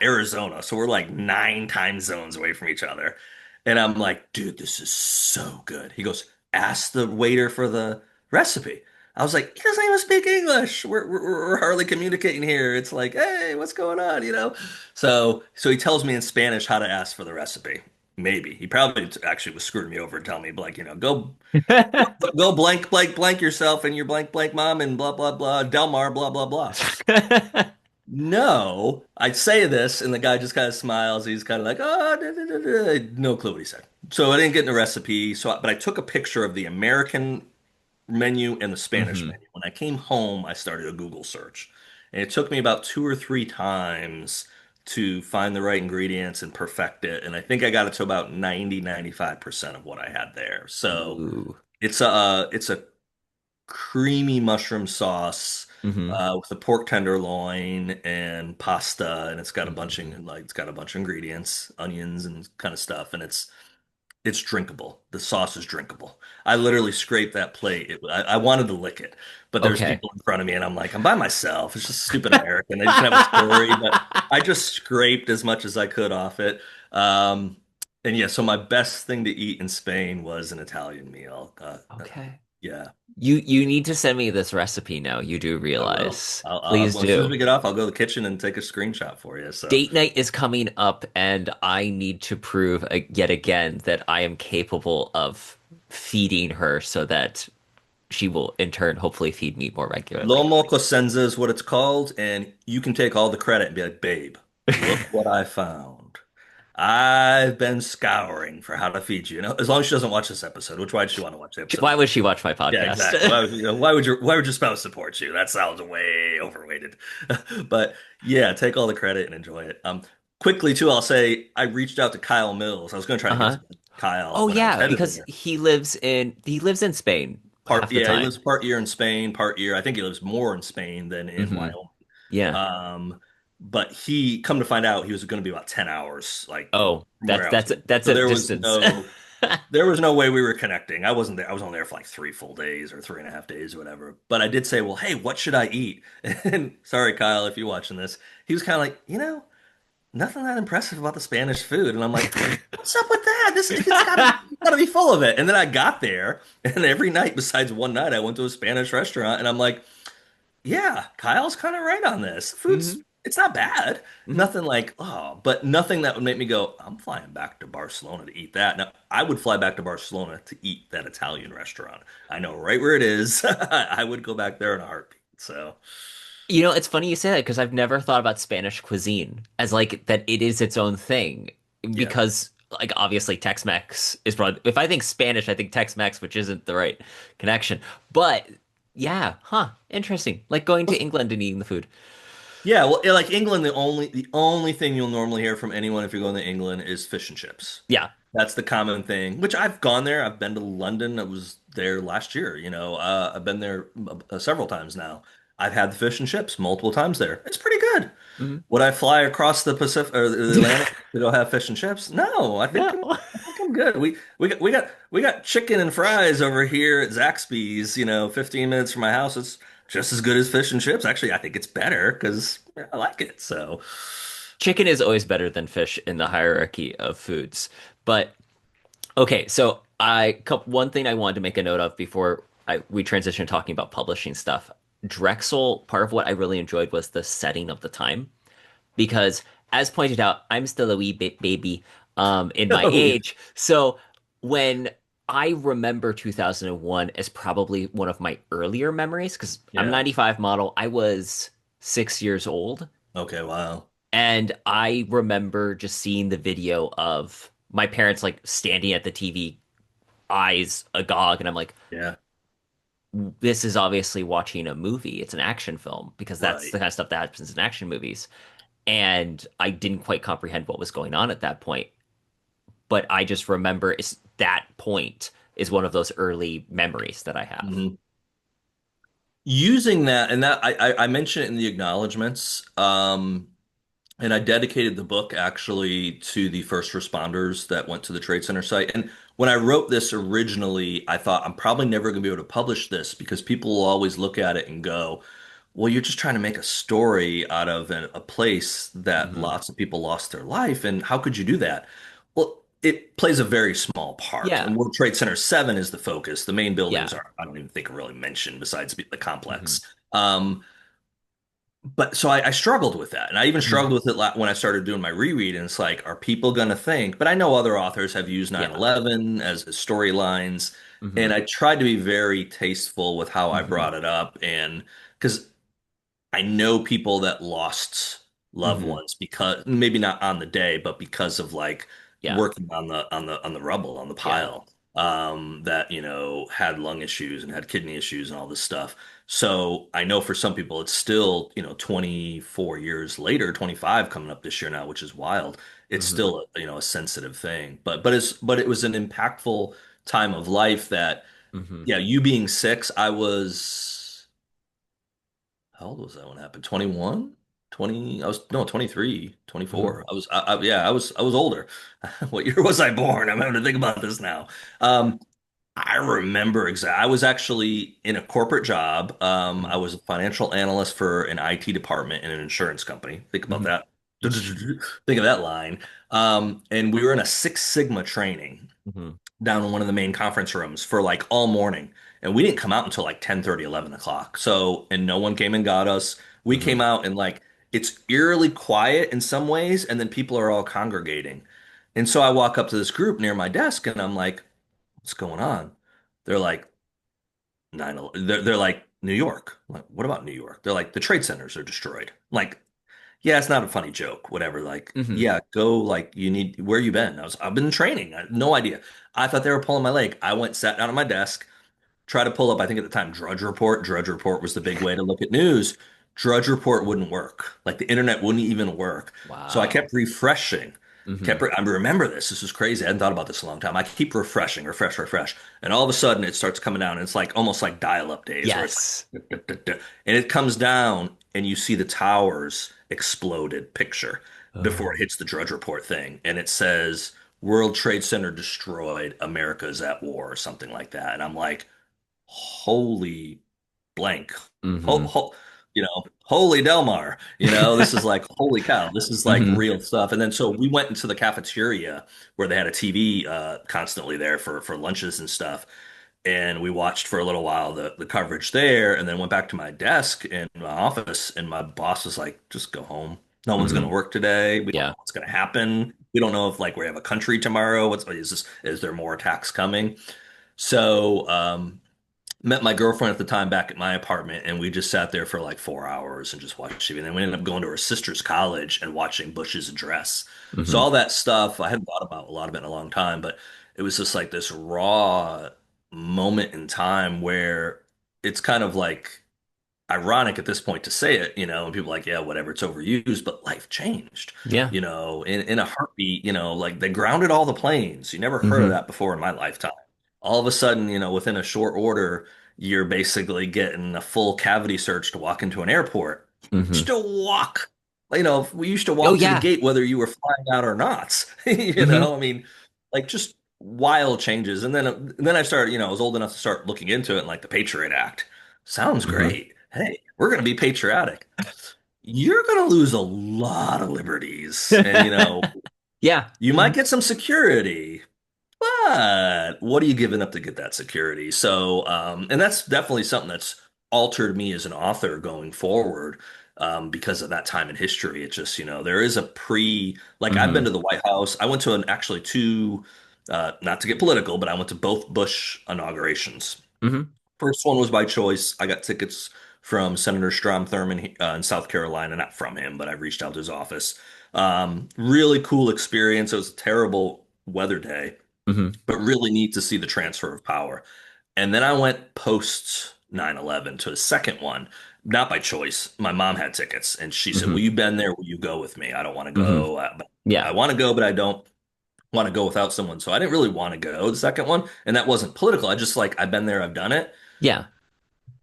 Arizona, so we're like 9 time zones away from each other. And I'm like, dude, this is so good. He goes, ask the waiter for the recipe. I was like, he doesn't even speak English. We're hardly communicating here. It's like, hey, what's going on? So he tells me in Spanish how to ask for the recipe. Maybe he probably actually was screwing me over and telling me like, go blank, blank, blank yourself and your blank, blank mom and blah, blah, blah, Delmar, blah, blah, blah. No, I say this, and the guy just kind of smiles. He's kind of like, oh, da, da, da, da. No clue what he said. So I didn't get in the recipe. But I took a picture of the American menu and the Spanish Hmm. menu. When I came home, I started a Google search, and it took me about 2 or 3 times to find the right ingredients and perfect it. And I think I got it to about 95% of what I had there. So Ooh. it's a creamy mushroom sauce Hmm. with a pork tenderloin and pasta, and Hmm. it's got a bunch of ingredients, onions and kind of stuff, and it's drinkable. The sauce is drinkable. I literally scraped that plate. I wanted to lick it, but there's Okay. people in front of me, and I'm like, I'm by myself. It's just stupid American. They just have a story, but I just scraped as much as I could off it. Um, and yeah, so my best thing to eat in Spain was an Italian meal. Okay. Yeah. You need to send me this recipe now. You do I will. realize. Please Well, as soon as do. we get off, I'll go to the kitchen and take a screenshot for you. So, Date night is coming up, and I need to prove yet again that I am capable of feeding her so that she will, in turn, hopefully feed me more regularly. Lomo Cosenza is what it's called, and you can take all the credit and be like, babe, look what I found. I've been scouring for how to feed you. As long as she doesn't watch this episode, which why does she want to watch the episode? Why would she watch my Yeah, podcast? exactly. Why would your spouse support you? That sounds way overweighted. But yeah, take all the credit and enjoy it. Quickly too, I'll say I reached out to Kyle Mills. I was going to try to get Uh-huh. to Kyle Oh when I was yeah, headed because there. he lives in Spain half the Yeah, he time. lives part year in Spain, part year. I think he lives more in Spain than in Hmm. Wyoming. Yeah. Um, but he come to find out he was going to be about 10 hours like Oh, from where that's I was that's going to be. that's So a distance. there was no way we were connecting. I wasn't there. I was only there for like 3 full days or 3.5 days or whatever. But I did say, well, hey, what should I eat? And sorry, Kyle, if you're watching this, he was kind of like, nothing that impressive about the Spanish food. And I'm like, what's up with that? It's gotta be full of it. And then I got there, and every night besides one night, I went to a Spanish restaurant, and I'm like, yeah, Kyle's kind of right on this. Hmm. It's not bad. Hmm. Nothing like, oh, but nothing that would make me go, I'm flying back to Barcelona to eat that. Now, I would fly back to Barcelona to eat that Italian restaurant. I know right where it is. I would go back there in a heartbeat. So, It's funny you say that because I've never thought about Spanish cuisine as like that it is its own thing. yeah. Because like obviously Tex-Mex is probably if I think Spanish, I think Tex-Mex, which isn't the right connection. But yeah, huh, interesting. Like going to England and eating the food. Yeah, well, like England, the only thing you'll normally hear from anyone if you're going to England is fish and chips. Yeah. That's the common thing, which I've gone there. I've been to London. I was there last year. I've been there several times now. I've had the fish and chips multiple times there. It's pretty good. Mhm. Would I fly across the Pacific or the Atlantic to go have fish and chips? No, No. I think I'm good. We got chicken and fries over here at Zaxby's. 15 minutes from my house. It's just as good as fish and chips. Actually, I think it's better because I like it. So, Chicken is always better than fish in the hierarchy of foods. But okay, so one thing I wanted to make a note of before we transition to talking about publishing stuff. Drexel, part of what I really enjoyed was the setting of the time because, as pointed out, I'm still a wee bit baby in my oh yeah, age. So when I remember 2001 as probably one of my earlier memories because I'm yeah. 95 model. I was 6 years old. Okay, wow. And I remember just seeing the video of my parents like standing at the TV, eyes agog, and I'm like, Yeah, this is obviously watching a movie. It's an action film because that's right. the kind of stuff that happens in action movies. And I didn't quite comprehend what was going on at that point. But I just remember that point is one of those early memories that I have. Mhm. Using that, and that I mentioned it in the acknowledgments. And I dedicated the book actually to the first responders that went to the Trade Center site. And when I wrote this originally, I thought I'm probably never going to be able to publish this because people will always look at it and go, well, you're just trying to make a story out of a place that Hmm. lots of people lost their life. And how could you do that? Well, it plays a very small part. Yeah. And World Trade Center 7 is the focus. The main buildings Yeah. are, I don't even think are really mentioned besides the Hmm. complex. But so I struggled with that. And I even Hmm. struggled with it when I started doing my reread. And it's like, are people going to think? But I know other authors have used Yeah. 9/11 as storylines. And Hmm. I tried to be very tasteful with how I Hmm. brought it up. And because I know people that lost loved Hmm. ones because maybe not on the day, but because of like Yeah. working on the rubble on the Yeah. pile that had lung issues and had kidney issues and all this stuff. So I know for some people it's still 24 years later, 25 coming up this year now, which is wild. It's Hmm. still a sensitive thing, but it was an impactful time of life that Hmm. yeah, you being six, I was. How old was that when it happened? 21? 20? I was no 23, Hmm. 24. Yeah, I was older. What year was I born? I'm having to think about this now. Um, I remember exactly. I was actually in a corporate job. I was a financial analyst for an IT department in an insurance company. Think about Hmm. that. Think of that line. And we were in a Six Sigma training Hmm. down in one of the main conference rooms for like all morning. And we didn't come out until like 10:30, 11 o'clock. So, and no one came and got us. We Hmm. came out and like it's eerily quiet in some ways, and then people are all congregating. And so I walk up to this group near my desk and I'm like, what's going on? They're like, 9/11. They're like, New York. I'm like, what about New York? They're like, the trade centers are destroyed. I'm like, yeah, it's not a funny joke, whatever. Like, Hmm. yeah, go like you need where you been? I've been training. I had no idea. I thought they were pulling my leg. I went, sat down at my desk, tried to pull up, I think at the time, Drudge Report. Drudge Report was the big way to look at news. Drudge Report wouldn't work. Like the internet wouldn't even work. So I Wow. kept refreshing. Hmm. I remember this. This was crazy. I hadn't thought about this in a long time. I keep refreshing, refresh, refresh. And all of a sudden it starts coming down. And it's like almost like dial-up days where it's Yes. like, duh, duh, duh, duh. And it comes down and you see the towers exploded picture before it Oh. hits the Drudge Report thing. And it says, World Trade Center destroyed, America's at war, or something like that. And I'm like, holy blank. Hmm. Holy Delmar. This is like, holy cow, this is like Hmm. real stuff. And then so we went into the cafeteria where they had a TV constantly there for lunches and stuff. And we watched for a little while the coverage there, and then went back to my desk in my office, and my boss was like, just go home. No one's going Hmm. to work today. We don't know Yeah. what's going to happen. We don't know if like we have a country tomorrow. Is there more attacks coming? So met my girlfriend at the time back at my apartment, and we just sat there for like 4 hours and just watched TV. And then we ended up going to her sister's college and watching Bush's address. So Hmm. all that stuff I hadn't thought about a lot of it in a long time, but it was just like this raw moment in time where it's kind of like ironic at this point to say it, and people are like, yeah, whatever, it's overused, but life changed, Yeah. in a heartbeat, like they grounded all the planes. You never heard of Hmm. that before in my lifetime. All of a sudden, within a short order, you're basically getting a full cavity search to walk into an airport. Hmm. Used to walk, we used to Oh walk to the yeah. gate whether you were flying out or not. Hmm. I mean, like just wild changes. And then I started, I was old enough to start looking into it, and like the Patriot Act. Sounds Hmm. great. Hey, we're going to be patriotic. You're going to lose a lot of liberties. And, Yeah. you Hmm. might get some security, but what are you giving up to get that security? So, and that's definitely something that's altered me as an author going forward, because of that time in history. It's just, there is like I've been Hmm. to the White House. I went to actually two, not to get political, but I went to both Bush inaugurations. Hmm. First one was by choice. I got tickets from Senator Strom Thurmond in South Carolina. Not from him, but I reached out to his office. Really cool experience. It was a terrible weather day, Hmm. but really neat to see the transfer of power. And then I went post 9/11 to a second one, not by choice. My mom had tickets, and she said, "Well, Hmm. you've been there. Will you go with me? I don't want to Hmm. go. But I Yeah. want to go, but I don't want to go without someone." So I didn't really want to go the second one, and that wasn't political. I just like I've been there, I've done it. Yeah.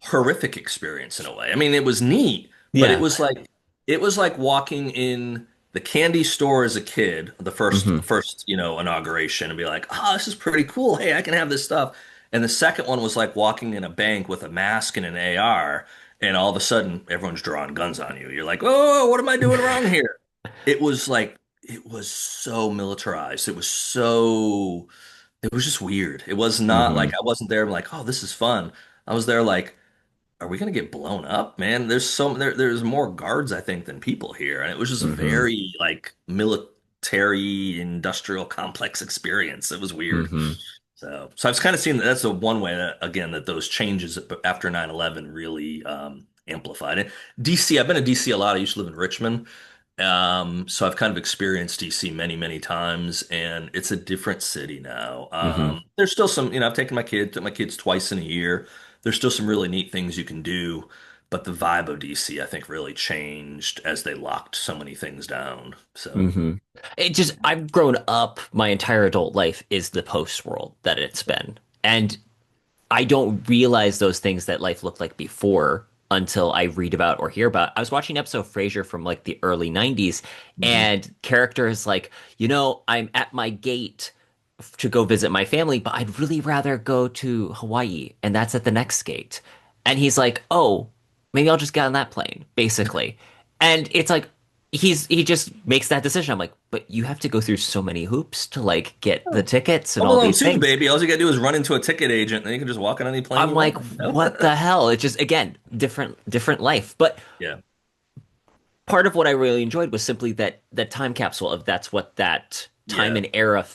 Horrific experience in a way. I mean, it was neat, but Yeah. it was like walking in the candy store as a kid, the Hmm. first, inauguration and be like, "Oh, this is pretty cool. Hey, I can have this stuff." And the second one was like walking in a bank with a mask and an AR, and all of a sudden everyone's drawing guns on you. You're like, "Oh, what am I doing wrong here?" It was like it was so militarized. It was just weird. It was not like Hmm. I wasn't there like, "Oh, this is fun." I was there like, are we gonna get blown up, man? There's more guards, I think, than people here, and it was just a Hmm. very like military industrial complex experience. It was weird. Hmm. So I was kind of seeing that that's the one way that again that those changes after 9/11 really amplified it. DC, I've been to DC a lot. I used to live in Richmond. So I've kind of experienced DC many, many times, and it's a different city now. Hmm. There's still some, I've took my kids twice in a year. There's still some really neat things you can do, but the vibe of DC, I think, really changed as they locked so many things down. So, Hmm. It just, I've grown up, my entire adult life is the post world that it's been. And I don't realize those things that life looked like before until I read about or hear about. I was watching an episode of Frasier from like the early 90s, mhm. and characters like, I'm at my gate to go visit my family, but I'd really rather go to Hawaii, and that's at the next gate. And he's like, "Oh, maybe I'll just get on that plane," basically. And it's like he just makes that decision. I'm like, "But you have to go through so many hoops to like get the tickets and Home all Alone these 2, things." baby. All you gotta do is run into a ticket agent, and then you can just walk on any plane I'm you like, want. what the hell? It's just again, different life. But Yeah, part of what I really enjoyed was simply that time capsule of that's what that time yeah, and era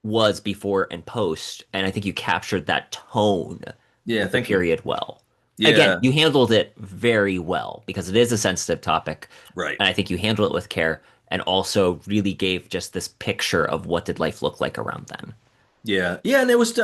was before and post, and I think you captured that tone yeah. of the Thank you. period well. Again, Yeah, you handled it very well because it is a sensitive topic, right. and I think you handled it with care and also really gave just this picture of what did life look like around then. Yeah, yeah. And it was.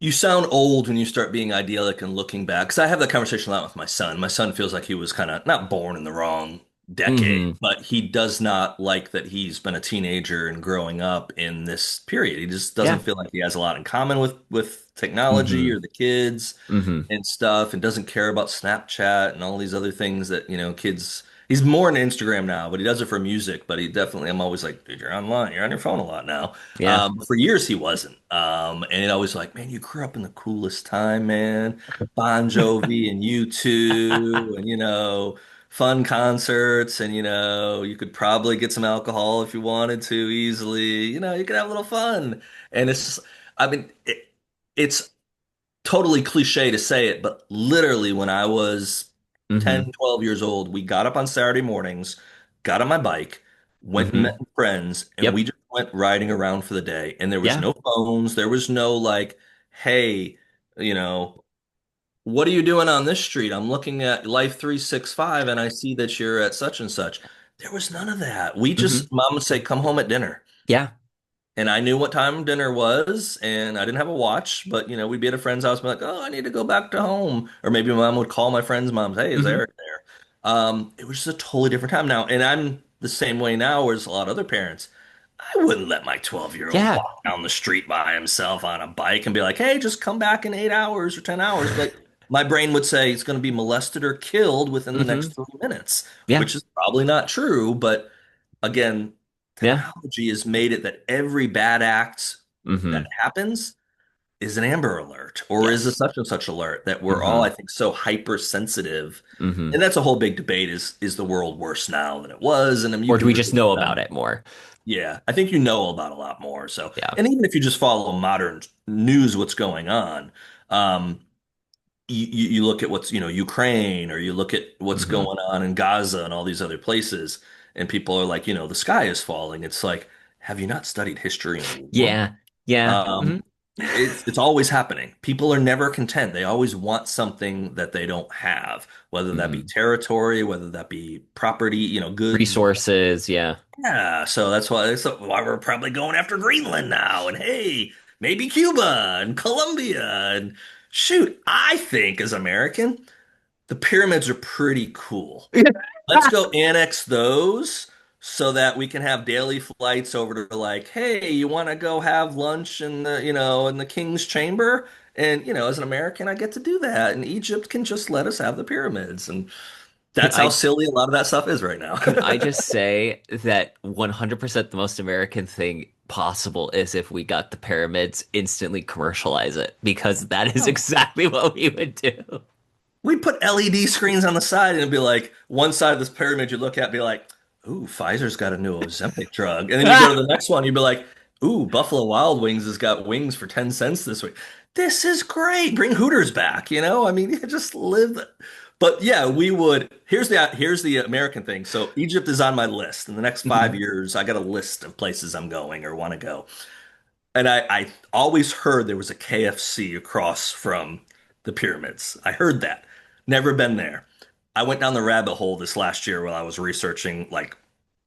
You sound old when you start being idyllic and looking back. Because I have that conversation a lot with my son. My son feels like he was kind of not born in the wrong decade, Hmm. but he does not like that he's been a teenager and growing up in this period. He just doesn't Yeah. feel like he has a lot in common with technology Hmm. or the kids Hmm. and stuff, and doesn't care about Snapchat and all these other things that, kids. He's more on Instagram now, but he does it for music. But he definitely, I'm always like, dude, you're online, you're on your phone a lot now. Yeah. For years he wasn't. And it always like, man, you grew up in the coolest time, man. Bon Jovi and U2 and fun concerts and you could probably get some alcohol if you wanted to easily. You could have a little fun. And it's I mean it's totally cliche to say it, but literally when I was Hmm. 10, 12 years old, we got up on Saturday mornings, got on my bike, went and met Hmm. friends, and we Yep. just went riding around for the day. And there was Yeah. no phones, there was no like, hey, you know, what are you doing on this street? I'm looking at Life 365 and I see that you're at such and such. There was none of that. Hmm. Mom would say, come home at dinner. Yeah. And I knew what time dinner was, and I didn't have a watch, but we'd be at a friend's house and be like, "Oh, I need to go back to home." Or maybe my mom would call my friend's moms, "Hey, is Hmm. Eric there?" It was just a totally different time now, and I'm the same way now as a lot of other parents. I wouldn't let my 12-year-old Yeah. walk down the street by himself on a bike and be like, "Hey, just come back in 8 hours or 10 hours." Like my brain would say he's going to be molested or killed within the Hmm. next 3 minutes, Yeah. which is probably not true, but again, Yeah. technology has made it that every bad act that Hmm. happens is an Amber Alert or is a Yes. such and such alert that we're all, I Hmm. think, so hypersensitive. Hmm. And that's a whole big debate is the world worse now than it was? And you Or do can we really just know go about down. it more? Yeah, I think you know about a lot more. So, Yeah. and even if you just follow modern news, what's going on, um, you look at what's, Ukraine, or you look at what's Hmm. going on in Gaza and all these other places, and people are like, the sky is falling. It's like, have you not studied history in war? Yeah. Yeah. Um, Hmm. It's always happening. People are never content. They always want something that they don't have, whether that be Mhm. territory, whether that be property, goods. Resources, yeah. Yeah, so that's why we're probably going after Greenland now. And hey, maybe Cuba and Colombia. And shoot, I think as American, the pyramids are pretty cool. Let's go annex those so that we can have daily flights over to like, hey, you want to go have lunch in the King's Chamber? And as an American, I get to do that. And Egypt can just let us have the pyramids. And Can that's how I silly a lot of that stuff is right now. can I just say that 100% the most American thing possible is if we got the pyramids, instantly commercialize it because that is exactly what we would do. We'd put LED screens on the side and it'd be like one side of this pyramid you look at be like, ooh, Pfizer's got a new Ozempic drug. And then you go to the next one, you'd be like, ooh, Buffalo Wild Wings has got wings for 10 cents this week. This is great. Bring Hooters back. I mean, you just live. But yeah, we would. Here's the American thing. So Egypt is on my list. In the next five Mhm. years, I got a list of places I'm going or want to go. And I always heard there was a KFC across from the pyramids. I heard that. Never been there. I went down the rabbit hole this last year while I was researching like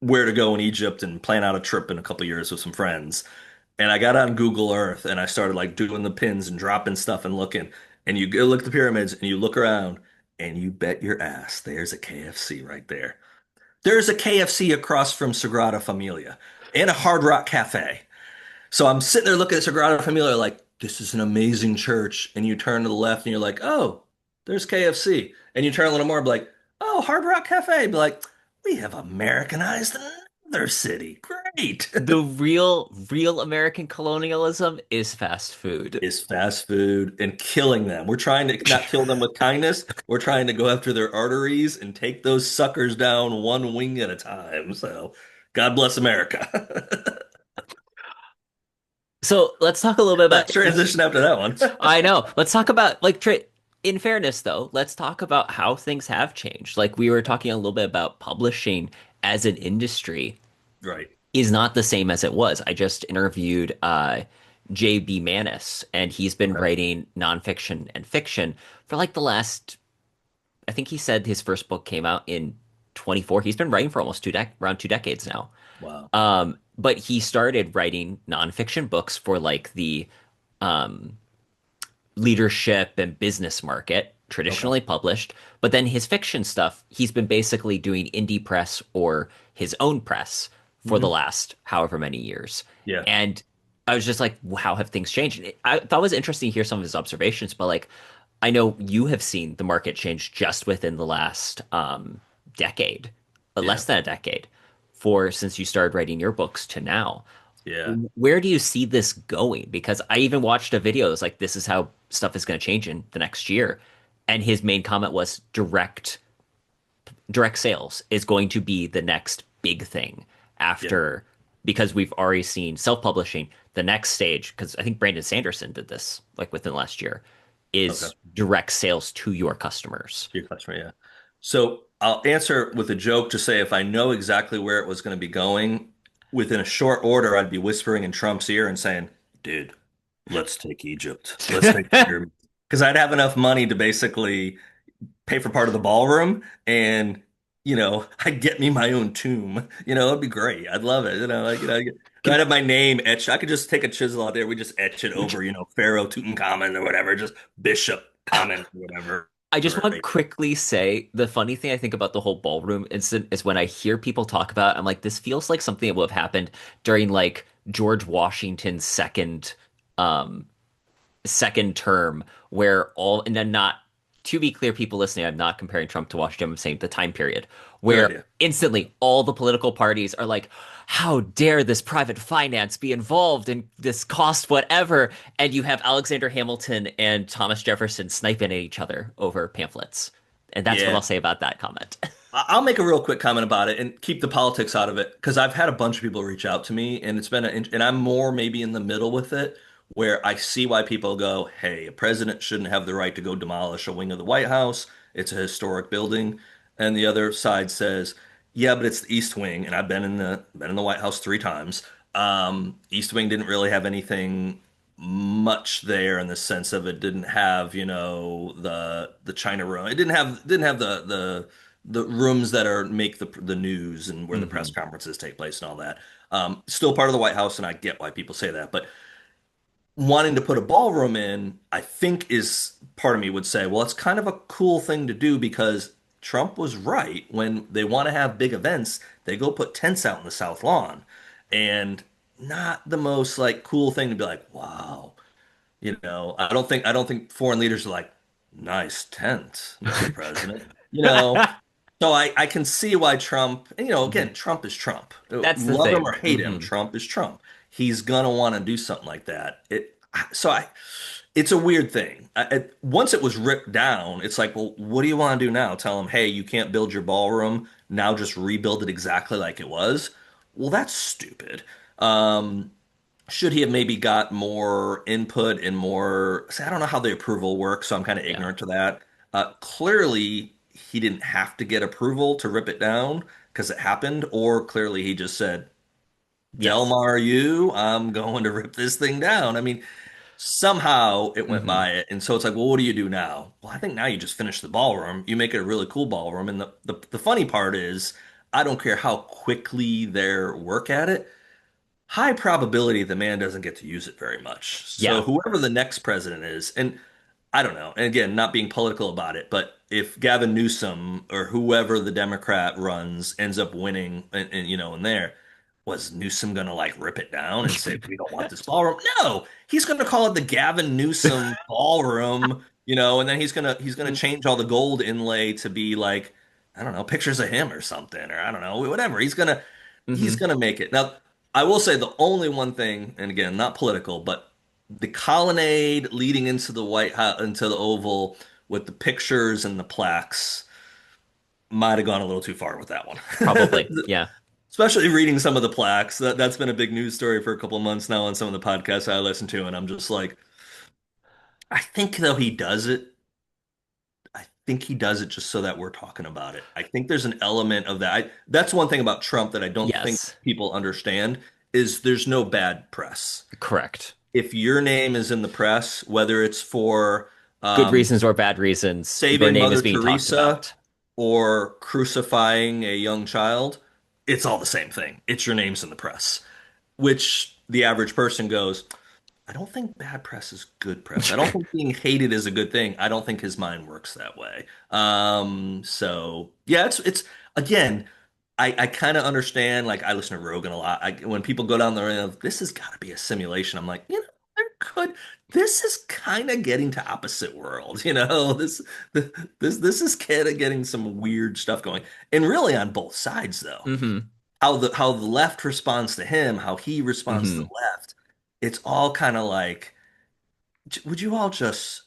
where to go in Egypt and plan out a trip in a couple years with some friends. And I got on Google Earth and I started like doing the pins and dropping stuff and looking. And you go look at the pyramids and you look around and you bet your ass there's a KFC right there. There's a KFC across from Sagrada Familia and a Hard Rock Cafe. So I'm sitting there looking at Sagrada Familia like, this is an amazing church. And you turn to the left and you're like, oh, there's KFC. And you turn a little more, be like, oh, Hard Rock Cafe. Be like, we have Americanized another city. Great. The real American colonialism is fast food. Is fast food and killing them. We're trying to not kill them with kindness. We're trying to go after their arteries and take those suckers down one wing at a time. So God bless America. So let's talk a little bit Let's about. transition after that one. I know. Let's talk about like in fairness though, let's talk about how things have changed. Like we were talking a little bit about publishing as an industry Right. is not the same as it was. I just interviewed J.B. Manis and he's been Okay. writing nonfiction and fiction for like the last I think he said his first book came out in 24. He's been writing for almost around 2 decades now. Wow. But he started writing nonfiction books for like the um, leadership and business market, Okay. traditionally published. But then his fiction stuff, he's been basically doing indie press or his own press for the Hmm. last however many years. Yeah. And I was just like, how have things changed? And I thought it was interesting to hear some of his observations, but like, I know you have seen the market change just within the last decade, Yeah. less than a decade, for since you started writing your books to now. Yeah. Where do you see this going? Because I even watched a video that's like, this is how stuff is going to change in the next year. And his main comment was direct sales is going to be the next big thing Yeah. after because we've already seen self-publishing. The next stage, because I think Brandon Sanderson did this like within the last year, Okay. is direct sales to your customers. Your customer. Yeah. So I'll answer with a joke to say if I know exactly where it was going to be going, within a short order, I'd be whispering in Trump's ear and saying, dude, let's take Egypt. Let's take the pyramids. Because I'd have enough money to basically pay for part of the ballroom and I'd get me my own tomb. It'd be great. I'd love it. I'd Can, have my name etched. I could just take a chisel out there. We just etch it over, Pharaoh Tutankhamun or whatever, just Bishop Common or whatever. I just want to Right. quickly say the funny thing I think about the whole ballroom incident is when I hear people talk about it, I'm like, this feels like something that would have happened during like George Washington's um second term where all and then not to be clear, people listening, I'm not comparing Trump to Washington, I'm saying the time period Good where idea. instantly all the political parties are like, how dare this private finance be involved in this cost whatever? And you have Alexander Hamilton and Thomas Jefferson sniping at each other over pamphlets. And that's what Yeah. I'll say about that comment. I'll make a real quick comment about it and keep the politics out of it because I've had a bunch of people reach out to me and and I'm more maybe in the middle with it where I see why people go, hey, a president shouldn't have the right to go demolish a wing of the White House. It's a historic building. And the other side says, yeah, but it's the East Wing, and I've been in the White House 3 times. East Wing didn't really have anything. much there in the sense of it didn't have, the China room. It didn't have the rooms that are make the news and where the press Hmm. conferences take place and all that. Still part of the White House, and I get why people say that, but wanting to put a ballroom in, I think is part of me would say, well, it's kind of a cool thing to do because Trump was right. When they want to have big events, they go put tents out in the South Lawn. And not the most like cool thing to be like, wow. I don't think foreign leaders are like, nice tent, Mr. President. So I can see why Trump, and Hmm. again, Trump is Trump. That's the Love him or thing. hate him, Trump is Trump. He's gonna want to do something like that. It's a weird thing. Once it was ripped down, it's like, well, what do you want to do now? Tell him, hey, you can't build your ballroom. Now just rebuild it exactly like it was. Well, that's stupid. Um, should he have maybe got more input and more? See, I don't know how the approval works, so I'm kind of Yeah. ignorant to that. Clearly, he didn't have to get approval to rip it down because it happened, or clearly he just said, Yes. Delmar, I'm going to rip this thing down. I mean, somehow it went Hmm. by it. And so it's like, well, what do you do now? Well, I think now you just finish the ballroom. You make it a really cool ballroom. And the funny part is, I don't care how quickly they work at it, high probability the man doesn't get to use it very much. So Yeah. whoever the next president is, and I don't know, and again, not being political about it, but if Gavin Newsom or whoever the Democrat runs ends up winning, in there, was Newsom gonna like rip it down and say we don't want this ballroom? No, he's gonna call it the Gavin Newsom ballroom, and then he's gonna change all the gold inlay to be like, I don't know, pictures of him or something, or I don't know, whatever. He's Hmm. gonna make it. Now, I will say the only one thing, and again, not political, but the colonnade leading into the White House, into the Oval with the pictures and the plaques might have gone a little too far with that one. Probably. Yeah. Especially reading some of the plaques. That's been a big news story for a couple of months now on some of the podcasts I listen to, and I'm just like, I think though he does it. I think he does it just so that we're talking about it. I think there's an element of that. That's one thing about Trump that I don't think Yes. people understand is there's no bad press. Correct. If your name is in the press, whether it's for Good um, reasons or bad reasons, your saving name is Mother being talked Teresa about. or crucifying a young child, it's all the same thing. It's your name's in the press, which the average person goes, I don't think bad press is good press. I don't think being hated is a good thing. I don't think his mind works that way. So yeah, it's again, I kind of understand. Like I listen to Rogan a lot. When people go down the road of this has got to be a simulation, I'm like, there could. This is kind of getting to opposite world. This is kind of getting some weird stuff going, and really on both sides though. Hmm. How the left responds to him, how he responds to the Hmm. left, it's all kind of like, would you all just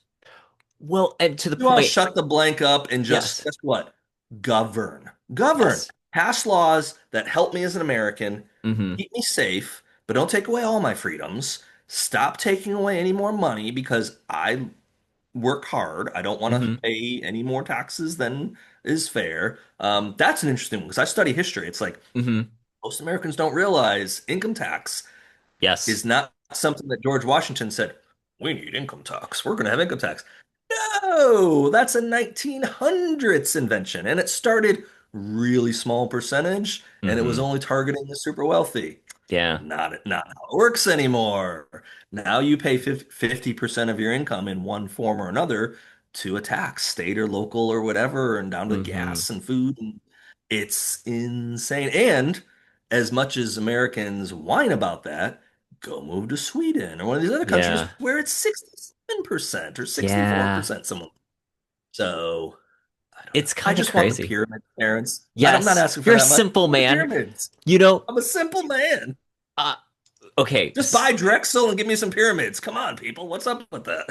Well, and to the you all point, shut the blank up and just yes. guess what? Govern, Yes. pass laws that help me as an American, Hmm. keep me safe, but don't take away all my freedoms. Stop taking away any more money because I work hard. I don't want to Hmm. pay any more taxes than is fair. That's an interesting one because I study history. It's like Hmm. most Americans don't realize income tax Yes. is not something that George Washington said, we need income tax. We're going to have income tax. No, that's a 1900s invention. And it started really small percentage and it was Hmm. only targeting the super wealthy. Yeah. Not how it works anymore. Now you pay 50% of your income in one form or another to a tax, state or local or whatever, and down to Hmm. gas and food. And it's insane. And as much as Americans whine about that, go move to Sweden or one of these other countries Yeah. where it's 67% or Yeah. 64% someone. So I don't know. It's I kind of just want the crazy. pyramids, parents. I'm not Yes. asking for You're a that much. simple The man. pyramids. You know, I'm a simple man. uh, okay. Just buy Drexel and give me some pyramids. Come on, people. What's up with that?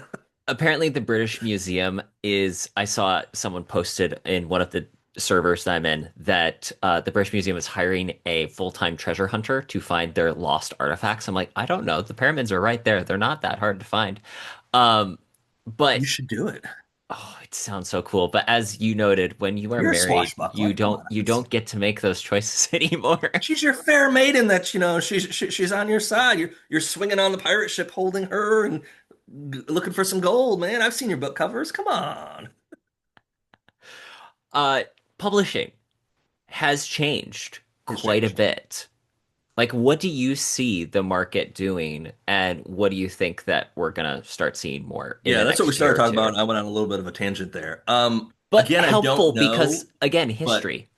Apparently, the British Museum is, I saw someone posted in one of the servers that I'm in that the British Museum is hiring a full-time treasure hunter to find their lost artifacts. I'm like, I don't know. The pyramids are right there. They're not that hard to find. Um, You but should do it. Oh, it sounds so cool. But as you noted, when you are You're a married, swashbuckler. Come on. you don't get to make those choices anymore. She's your fair maiden that, she's on your side. You're swinging on the pirate ship holding her and looking for some gold, man. I've seen your book covers. Come on. Uh, Publishing has changed It's quite a changed. bit. Like, what do you see the market doing, and what do you think that we're gonna start seeing more in Yeah, the that's what we next year started or talking about, two? and I went on a little bit of a tangent there. But Again, I don't helpful because, know, again, but history.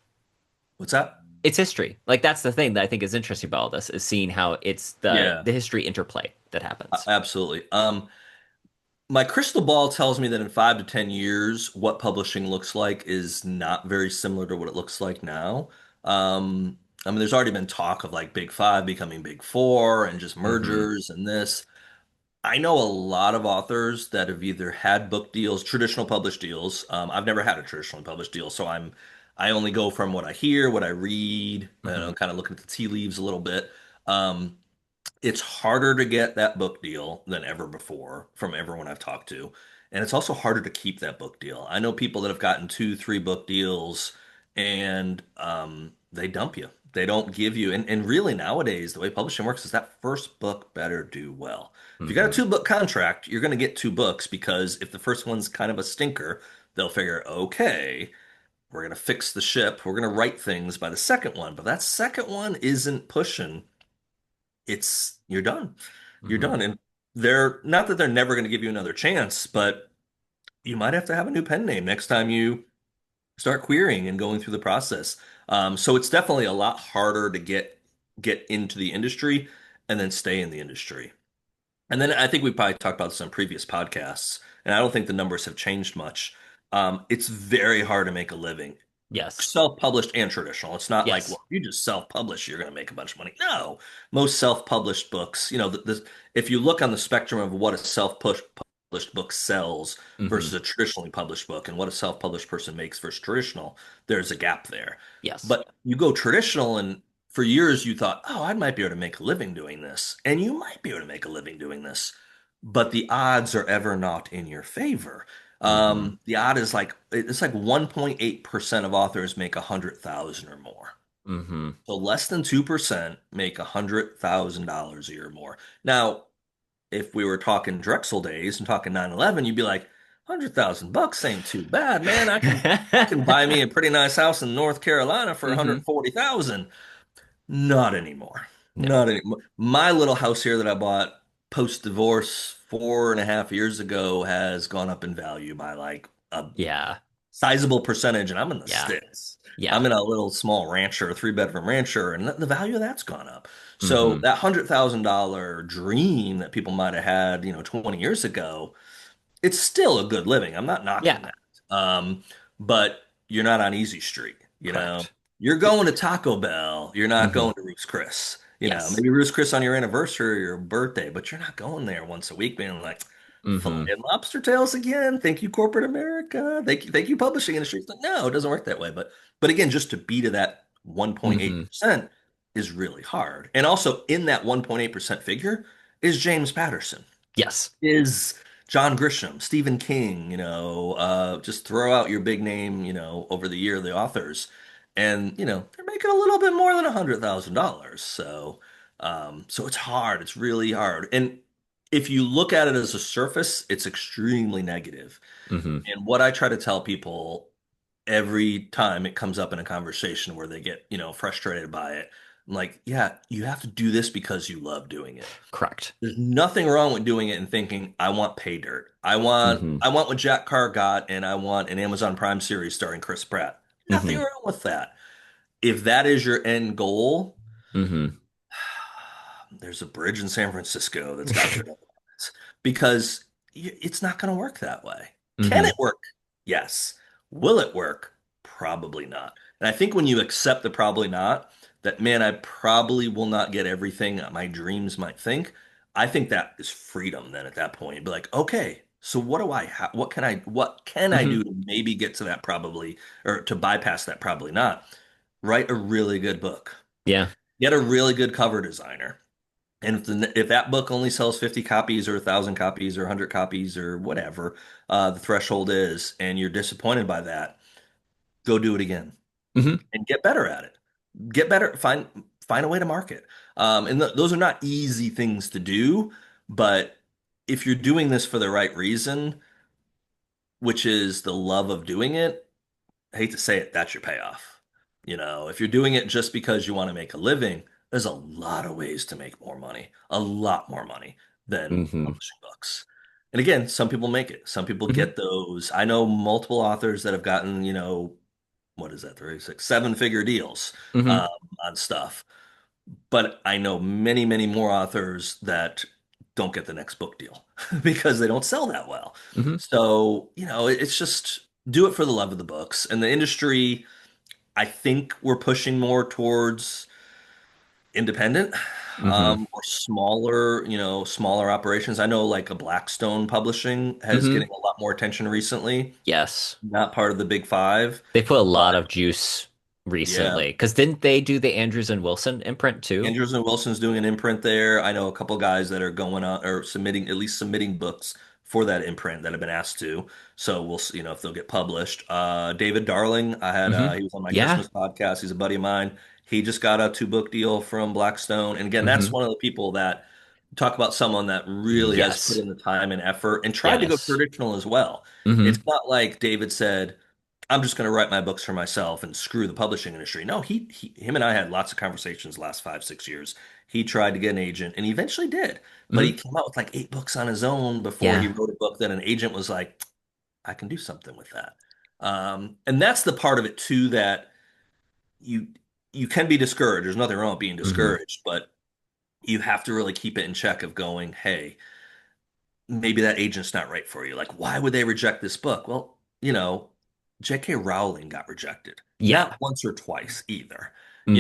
what's that? It's history. Like that's the thing that I think is interesting about all this is seeing how it's Yeah, the history interplay that happens. absolutely. My crystal ball tells me that in 5 to 10 years, what publishing looks like is not very similar to what it looks like now. I mean, there's already been talk of like Big Five becoming Big Four and just Hmm. mergers and this. I know a lot of authors that have either had book deals, traditional published deals. I've never had a traditionally published deal, so I only go from what I hear, what I read, Hmm. kind of looking at the tea leaves a little bit. Um, it's harder to get that book deal than ever before from everyone I've talked to. And it's also harder to keep that book deal. I know people that have gotten two, three book deals and they dump you. They don't give you, and really nowadays, the way publishing works is that first book better do well. If you got a Hmm. two-book contract, you're going to get two books because if the first one's kind of a stinker, they'll figure, okay, we're going to fix the ship. We're going to write things by the second one. But that second one isn't pushing, it's you're done. You're Hmm. done. And they're not that they're never going to give you another chance, but you might have to have a new pen name next time you start querying and going through the process. So it's definitely a lot harder to get into the industry and then stay in the industry. And then I think we probably talked about this on previous podcasts, and I don't think the numbers have changed much. It's very hard to make a living Yes. self-published and traditional. It's not like, Yes. well, if you just self-publish, you're going to make a bunch of money. No, most self-published books, if you look on the spectrum of what a self-published book sells versus Hmm. a traditionally published book and what a self-published person makes versus traditional, there's a gap there. Yes. But you go traditional, and for years you thought, oh, I might be able to make a living doing this, and you might be able to make a living doing this, but the odds are ever not in your favor. Hmm. The odd is like it's like 1.8% of authors make 100,000 or more. Hmm. So less than 2% make $100,000 a year or more. Now, if we were talking Drexel days and talking 9/11, you'd be like, 100,000 bucks ain't too bad, man. I can buy me a pretty nice house in North Carolina for Hmm. 140,000. Not anymore. No. Not anymore. My little house here that I bought post-divorce 4.5 years ago has gone up in value by like a Yeah. sizable percentage, and I'm in the Yeah. sticks. Yeah. I'm in a little small rancher, a three-bedroom rancher, and the value of that's gone up. So Hmm. that $100,000 dream that people might have had, 20 years ago, it's still a good living. I'm not knocking Yeah. that. But you're not on Easy Street, you know. Correct. You're going to Taco Bell. You're not Hmm. going to Ruth's Chris. Yes. Maybe Ruth's Chris on your anniversary or your birthday, but you're not going there once a week being like, filet Hmm. and lobster tails again. Thank you, corporate America. Thank you, publishing industry. It's like, no, it doesn't work that way. But again, just to be to that Hmm. 1.8% is really hard. And also in that 1.8% figure is James Patterson, Yes. is John Grisham, Stephen King, just throw out your big name, over the year, the authors, and they're making a little bit more than $100,000. So it's hard. It's really hard. And if you look at it as a surface, it's extremely negative. Hmm. And what I try to tell people every time it comes up in a conversation where they get, frustrated by it, I'm like, yeah, you have to do this because you love doing it. Correct. There's nothing wrong with doing it and thinking, I want pay dirt. I want Hmm. I want what Jack Carr got, and I want an Amazon Prime series starring Chris Pratt. Nothing Hmm. wrong with that. If that is your end goal, Hmm. there's a bridge in San Francisco that's got good evidence because it's not going to work that way. Can Hmm. it work? Yes. Will it work? Probably not. And I think when you accept the probably not, that man, I probably will not get everything that my dreams might think. I think that is freedom then at that point. You'd be like, okay, so what do I what can I Hmm. do to maybe get to that probably or to bypass that probably not? Write a really good book. Yeah. Get a really good cover designer. And if that book only sells 50 copies or 1,000 copies or 100 copies or whatever the threshold is, and you're disappointed by that, go do it again Hmm. and get better at it. Get better, find a way to market. And those are not easy things to do, but if you're doing this for the right reason, which is the love of doing it, I hate to say it, that's your payoff. If you're doing it just because you want to make a living, there's a lot of ways to make more money, a lot more money than Hmm. publishing books. And again, some people make it. Some people Hmm. get those. I know multiple authors that have gotten, what is that, 36, seven-figure deals Hmm. um, on stuff. But I know many, many more authors that don't get the next book deal because they don't sell that well. Hmm. So, it's just do it for the love of the books. And the industry, I think we're pushing more towards independent Hmm. or smaller operations. I know like a Blackstone Publishing has Hmm. getting a lot more attention recently, Yes. not part of the big five, They put a but lot of juice yeah. recently. Because didn't they do the Andrews and Wilson imprint too? Andrews and Wilson's doing an imprint there. I know a couple guys that are going on or submitting, at least submitting books for that imprint that have been asked to. So we'll see, if they'll get published. David Darling, Hmm. he was on my Yeah. Christmas podcast. He's a buddy of mine. He just got a two-book deal from Blackstone. And again, that's Hmm. one of the people that talk about someone that really has put Yes. in the time and effort and tried to go Yes. traditional as well. It's Hmm. not like David said, I'm just going to write my books for myself and screw the publishing industry. No, him and I had lots of conversations the last 5, 6 years. He tried to get an agent and he eventually did, but he Hmm. came out with like 8 books on his own before he Yeah. wrote a book that an agent was like, I can do something with that. And that's the part of it too that you you can be discouraged. There's nothing wrong with being Hmm. discouraged, but you have to really keep it in check of going, hey, maybe that agent's not right for you. Like, why would they reject this book? Well, J.K. Rowling got rejected, not Yeah. once or twice either. Hmm.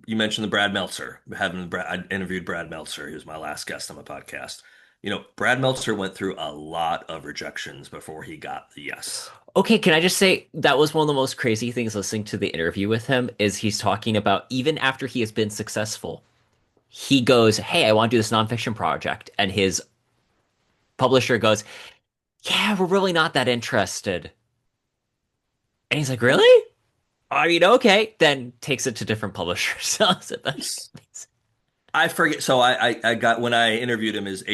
You mentioned the Brad Meltzer. I interviewed Brad Meltzer. He was my last guest on my podcast. Brad Meltzer went through a lot of rejections before he got the yes. Okay, can I just say that was one of the most crazy things listening to the interview with him is he's talking about even after he has been successful, he goes, "Hey, I want to do this nonfiction project," and his publisher goes, "Yeah, we're really not that interested." And he's like, "Really? I mean, okay." Then takes it to different publishers. So that's I forget. So I got when I interviewed him, his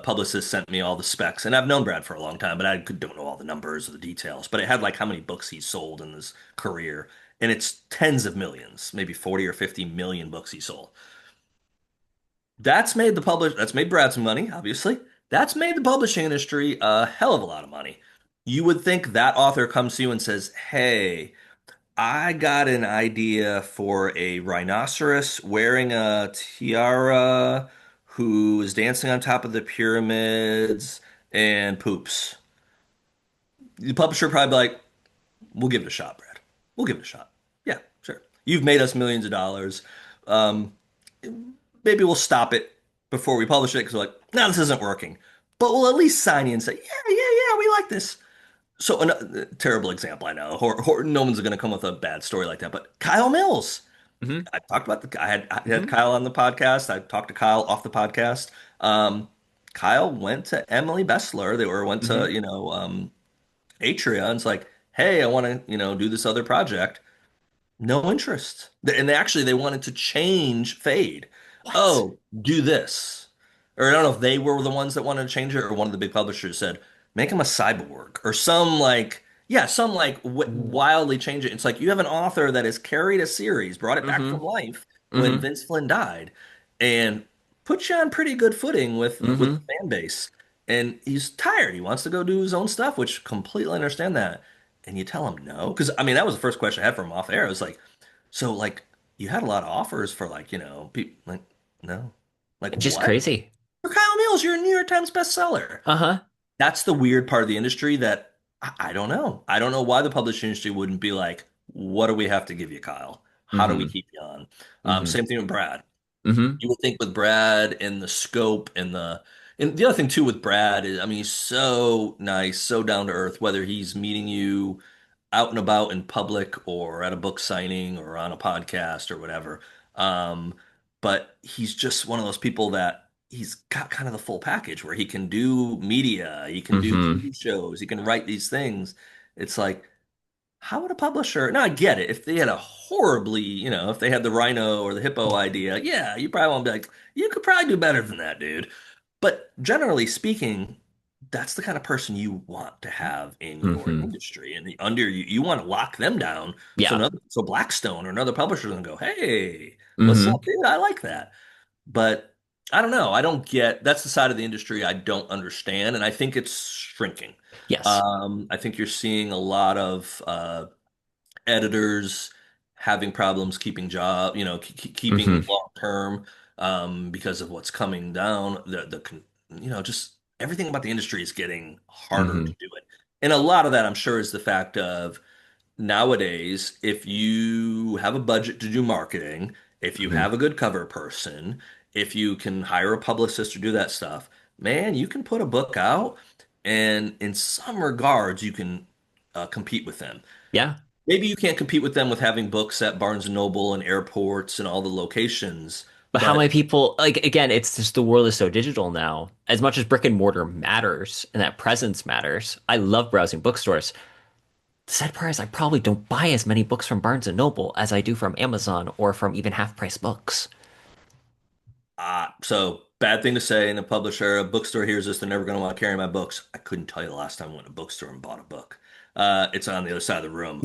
publicist sent me all the specs, and I've known Brad for a long time, but don't know all the numbers or the details. But it had like how many books he sold in his career, and it's tens of millions, maybe 40 or 50 million books he sold. That's made Brad some money, obviously. That's made the publishing industry a hell of a lot of money. You would think that author comes to you and says, "Hey, I got an idea for a rhinoceros wearing a tiara who is dancing on top of the pyramids and poops." The publisher probably be like, "We'll give it a shot, Brad. We'll give it a shot. Yeah, sure. You've made us millions of dollars. Um, Maybe we'll stop it before we publish it because we're like, no, this isn't working. But we'll at least sign you and say, yeah, we like this." So, a terrible example, I know. No one's going to come with a bad story like that. But Kyle Mills, hmm I had hmm Kyle on the podcast. I talked to Kyle off the podcast. Um, Kyle went to Emily Bessler. They went hmm to Atria, and it's like, hey, I want to do this other project. No interest. And they wanted to change Fade. What? Oh, do this. Or I don't know if they were the ones that wanted to change it or one of the big publishers said, make him a cyborg or some like w wildly change it. It's like you have an author that has carried a series, brought it back Hmm. from life when Hmm. Vince Flynn died, and put you on pretty good footing with the Hmm. fan base. And he's tired. He wants to go do his own stuff, which completely understand that. And you tell him no. Because I mean, that was the first question I had from him off air. I was like, so like you had a lot of offers for like, people like, no. Like Just what? crazy. For Kyle Mills, you're a New York Times bestseller. Uh-huh. That's the weird part of the industry that I don't know. I don't know why the publishing industry wouldn't be like, what do we have to give you, Kyle? How do we Hmm. keep you on? Hmm. Same thing with Brad. Hmm. You would think with Brad and the scope and the other thing too with Brad is, I mean, he's so nice, so down to earth, whether he's meeting you out and about in public or at a book signing or on a podcast or whatever. Um, but he's just one of those people that he's got kind of the full package where he can do media, he can do Hmm. TV shows, he can write these things. It's like, how would a publisher? Now I get it. If they had a horribly, if they had the rhino or the hippo idea, yeah, you probably won't be like, you could probably do better than that, dude. But generally speaking, that's the kind of person you want to have in your Hmm. industry. And under you, you want to lock them down. Yeah. So Blackstone or another publisher is gonna go, hey, what's up, Hmm. dude? I like that. But I don't know. I don't get that's the side of the industry I don't understand, and I think it's shrinking. Yes. I think you're seeing a lot of editors having problems keeping keeping Hmm. long term because of what's coming down. Just everything about the industry is getting harder to Hmm. do it, and a lot of that I'm sure is the fact of nowadays, if you have a budget to do marketing, if you Hmm. have a good cover person, if you can hire a publicist to do that stuff, man, you can put a book out, and in some regards, you can compete with them. Yeah. Maybe you can't compete with them with having books at Barnes and Noble and airports and all the locations, But how many but people, like, again, it's just the world is so digital now. As much as brick and mortar matters and that presence matters, I love browsing bookstores. The sad part is I probably don't buy as many books from Barnes and Noble as I do from Amazon or from even half-price books. so bad thing to say in a publisher, a bookstore hears this, they're never going to want to carry my books. I couldn't tell you the last time I went to a bookstore and bought a book. It's on the other side of the room.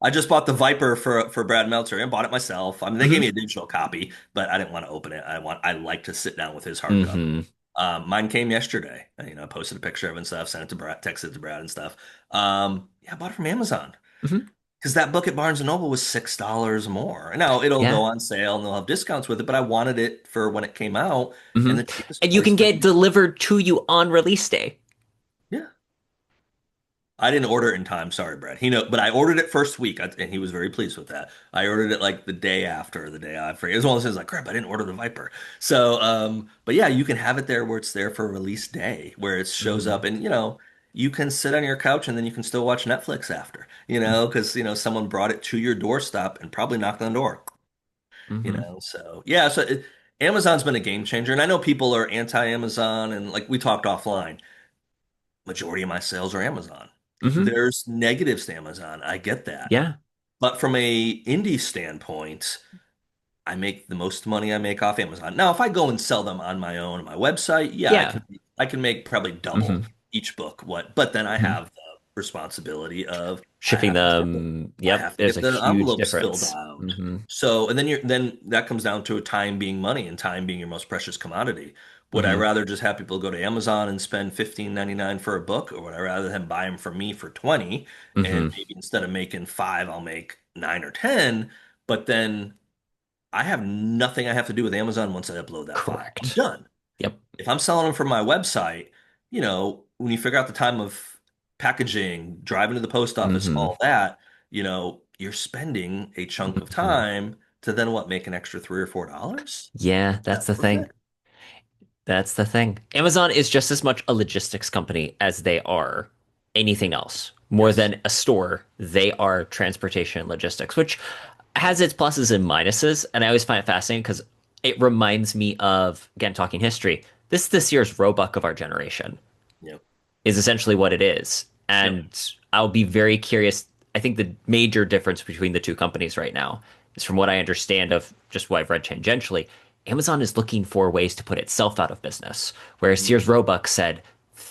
I just bought the Viper for Brad Meltzer and bought it myself. I mean, they gave me Hmm. a digital copy, but I didn't want to open it. I like to sit down with his hardcover. Hmm. Mine came yesterday. I posted a picture of it and stuff, sent it to Brad, texted it to Brad and stuff. Yeah, I bought it from Amazon. Hmm. Because that book at Barnes and Noble was $6 more. Now it'll go Yeah. on sale and they'll have discounts with it, but I wanted it for when it came out, Hmm. and the cheapest And you place can for get me. delivered to you on release day. Yeah, I didn't order it in time. Sorry, Brad. But I ordered it first week, and he was very pleased with that. I ordered it like the day after, or the day after. It was one of those things like, crap, I didn't order the Viper. So, but yeah, you can have it there where it's there for release day, where it shows Hmm. up, and you can sit on your couch and then you can still watch Netflix after, because someone brought it to your doorstep and probably knocked on the door. Hmm. So yeah, Amazon's been a game changer, and I know people are anti-Amazon, and like we talked offline, majority of my sales are Amazon. Hmm. There's negatives to Amazon, I get that, Yeah. but from a indie standpoint, I make the most money I make off Amazon. Now, if I go and sell them on my own on my website, yeah, I Yeah. can I can make probably Hmm. double each book. But then I Hmm. have the responsibility of I Shipping have to ship them. them. I Yep. have to There's get a the huge envelopes filled difference. out. Hmm. So, and then that comes down to time being money and time being your most precious commodity. Would I Hmm. rather just have people go to Amazon and spend 15.99 for a book, or would I rather them buy them from me for 20, and Hmm. maybe instead of making five, I'll make nine or 10, but then I have nothing I have to do with Amazon once I upload that file. I'm Correct. done. Yep. If I'm selling them from my website, when you figure out the time of packaging, driving to the post office, Hmm. all that, you're spending a chunk of Hmm. time to then what, make an extra $3 or $4? Yeah, That's that's the worth thing. it. That's the thing. Amazon is just as much a logistics company as they are anything else. More Yes. than a store, they are transportation and logistics, which has its pluses and minuses. And I always find it fascinating because it reminds me of, again, talking history. This year's Roebuck of our generation Yep. is essentially what it is. Yep. And I'll be very curious. I think the major difference between the two companies right now is from what I understand of just what I've read tangentially, Amazon is looking for ways to put itself out of business, whereas Sears Mhm. Roebuck said,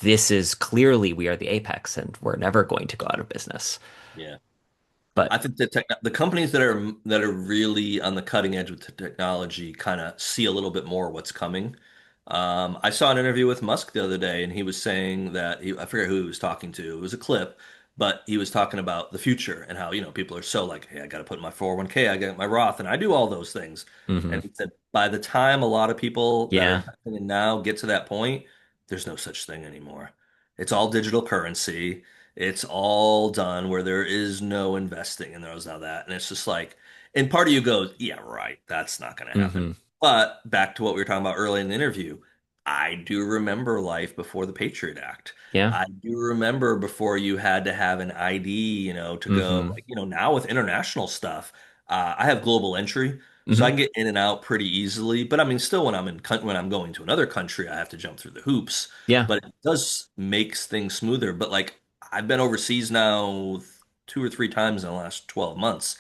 this is clearly we are the apex and we're never going to go out of business. Yeah. I But think the companies that are really on the cutting edge with the technology kind of see a little bit more what's coming. I saw an interview with Musk the other day, and he was saying that I forget who he was talking to. It was a clip, but he was talking about the future and how, people are so like, hey, I got to put in my 401k, I got my Roth, and I do all those things. mhm, And he said by the time a lot of people that are yeah, investing in now get to that point, there's no such thing anymore. It's all digital currency. It's all done where there is no investing and there's now that. And it's just like, and part of you goes, yeah, right, that's not going to happen. hmm, But back to what we were talking about early in the interview, I do remember life before the Patriot Act. yeah, I do remember before you had to have an ID, to go, hmm, like, now with international stuff, I have global entry. So I Hmm. can get in and out pretty easily. But I mean, still, when I'm going to another country, I have to jump through the hoops. Yeah. But it does makes things smoother. But like I've been overseas now 2 or 3 times in the last 12 months.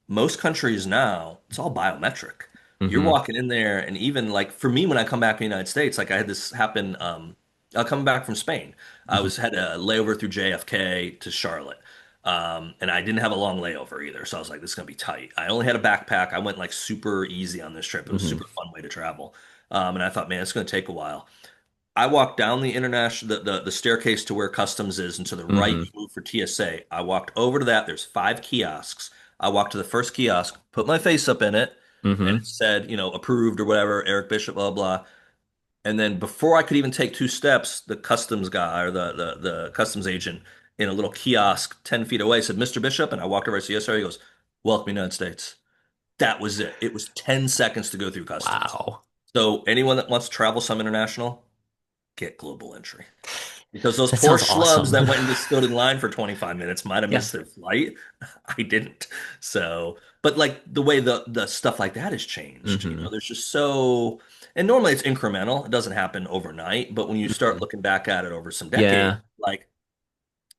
Most countries now, it's all biometric. You're Hmm. walking in there, and even like for me, when I come back to the United States, like I had this happen. Coming back from Spain, I Hmm. was had a layover through JFK to Charlotte, and I didn't have a long layover either. So I was like, this is gonna be tight. I only had a backpack. I went like super easy on this trip. It was a Hmm. super fun way to travel, and I thought, man, it's gonna take a while. I walked down the international the staircase to where customs is, and to the right Hmm. you move for TSA. I walked over to that. There's 5 kiosks. I walked to the first kiosk, put my face up in it, and it Hmm. said, approved or whatever, Eric Bishop, blah blah. And then before I could even take 2 steps, the customs guy or the customs agent in a little kiosk 10 feet away said, Mr. Bishop, and I walked over to see, yes, sir. He goes, welcome to the United States. That was it. It was 10 seconds to go through customs. Wow. So anyone that wants to travel some international, get global entry. Because those That poor sounds schlubs awesome. that went and just stood in line for 25 minutes might have Yeah. missed their flight. I didn't. So, but like the way the stuff like that has changed, Hmm. there's just so, and normally it's incremental. It doesn't happen overnight, but when you start Hmm. looking back at it over some decades, Yeah. like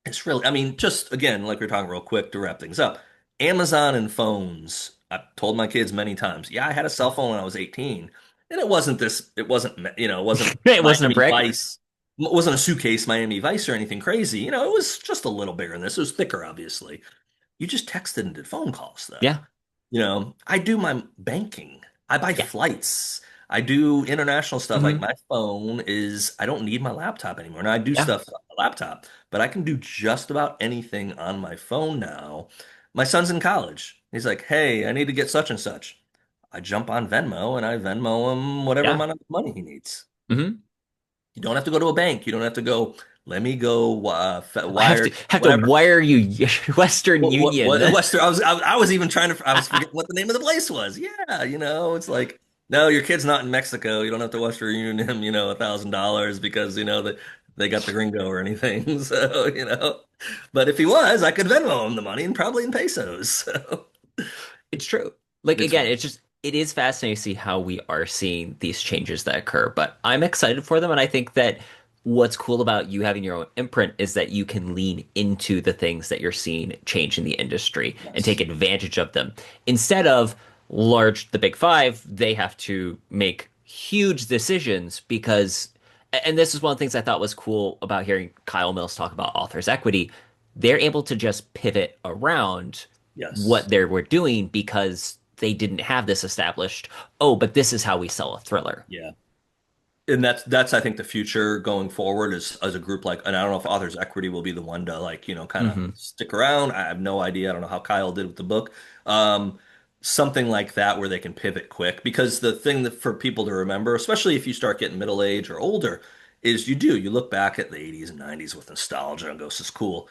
it's really, I mean, just again, like we are talking real quick to wrap things up, Amazon and phones. I've told my kids many times, yeah, I had a cell phone when I was 18, and it wasn't It wasn't a Miami brick. Vice, it wasn't a suitcase Miami Vice or anything crazy. It was just a little bigger than this. It was thicker, obviously. You just texted and did phone calls, though. Yeah. I do my banking. I buy Yeah. flights. I do international stuff. Like Hmm. my phone is, I don't need my laptop anymore. Now I do Yeah. stuff on my laptop, but I can do just about anything on my phone now. My son's in college. He's like, hey, I need to get such and such. I jump on Venmo and I Venmo him whatever Yeah. amount of money he needs. Hmm. You don't have to go to a bank. You don't have to go, let me go I have wire to have to whatever. wire you Western What Union. Western? I was even trying to. I was forgetting what the name of the place was. Yeah, it's like no, your kid's not in Mexico. You don't have to Western Union him, $1,000 because that they got the gringo or anything. So but if he was, I could Venmo him the money and probably in pesos. So It's true. Like it's again, fun. it is fascinating to see how we are seeing these changes that occur, but I'm excited for them and I think that what's cool about you having your own imprint is that you can lean into the things that you're seeing change in the industry and take Yes. advantage of them. Instead of the big five, they have to make huge decisions because and this is one of the things I thought was cool about hearing Kyle Mills talk about authors equity. They're able to just pivot around what Yes. they were doing because they didn't have this established. Oh, but this is how we sell a thriller. Yeah. And that's I think the future going forward is as a group like, and I don't know if Authors Equity will be the one to like kind of Hmm. stick around. I have no idea. I don't know how Kyle did with the book. Um, Something like that where they can pivot quick because the thing that for people to remember, especially if you start getting middle age or older, is you look back at the 80s and 90s with nostalgia and go, this is cool.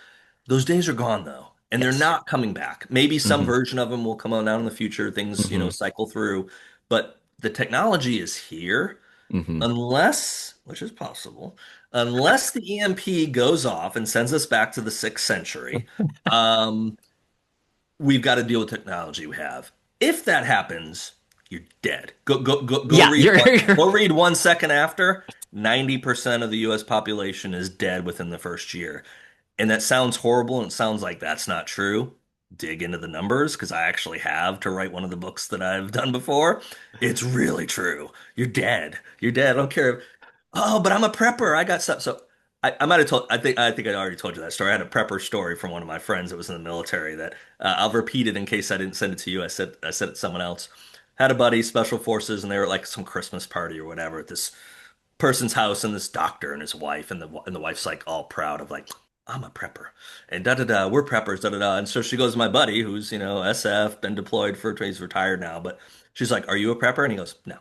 Those days are gone though, and they're Yes. not coming back. Maybe some Hmm. version of them will come on down in the future. Things Hmm. cycle through, but the technology is here Hmm. unless, which is possible, unless the EMP goes off and sends us back to the 6th century, um, we've got to deal with technology we have. If that happens, you're dead. Go Yeah, read you're, you're go read 1 second after. 90% of the US population is dead within the first year. And that sounds horrible and it sounds like that's not true. Dig into the numbers because I actually have to write one of the books that I've done before. It's really true. You're dead. You're dead. I don't care. Oh, but I'm a prepper. I got stuff. So I might have told. I think I already told you that story. I had a prepper story from one of my friends that was in the military that I'll repeat it in case I didn't send it to you. I said it to someone else. Had a buddy, special forces, and they were at like some Christmas party or whatever at this person's house, and this doctor and his wife, and the wife's like all proud of like, I'm a prepper, and da da da, we're preppers, da da da. And so she goes to my buddy, who's SF, been deployed he's retired now, but she's like, "Are you a prepper?" And he goes, "No."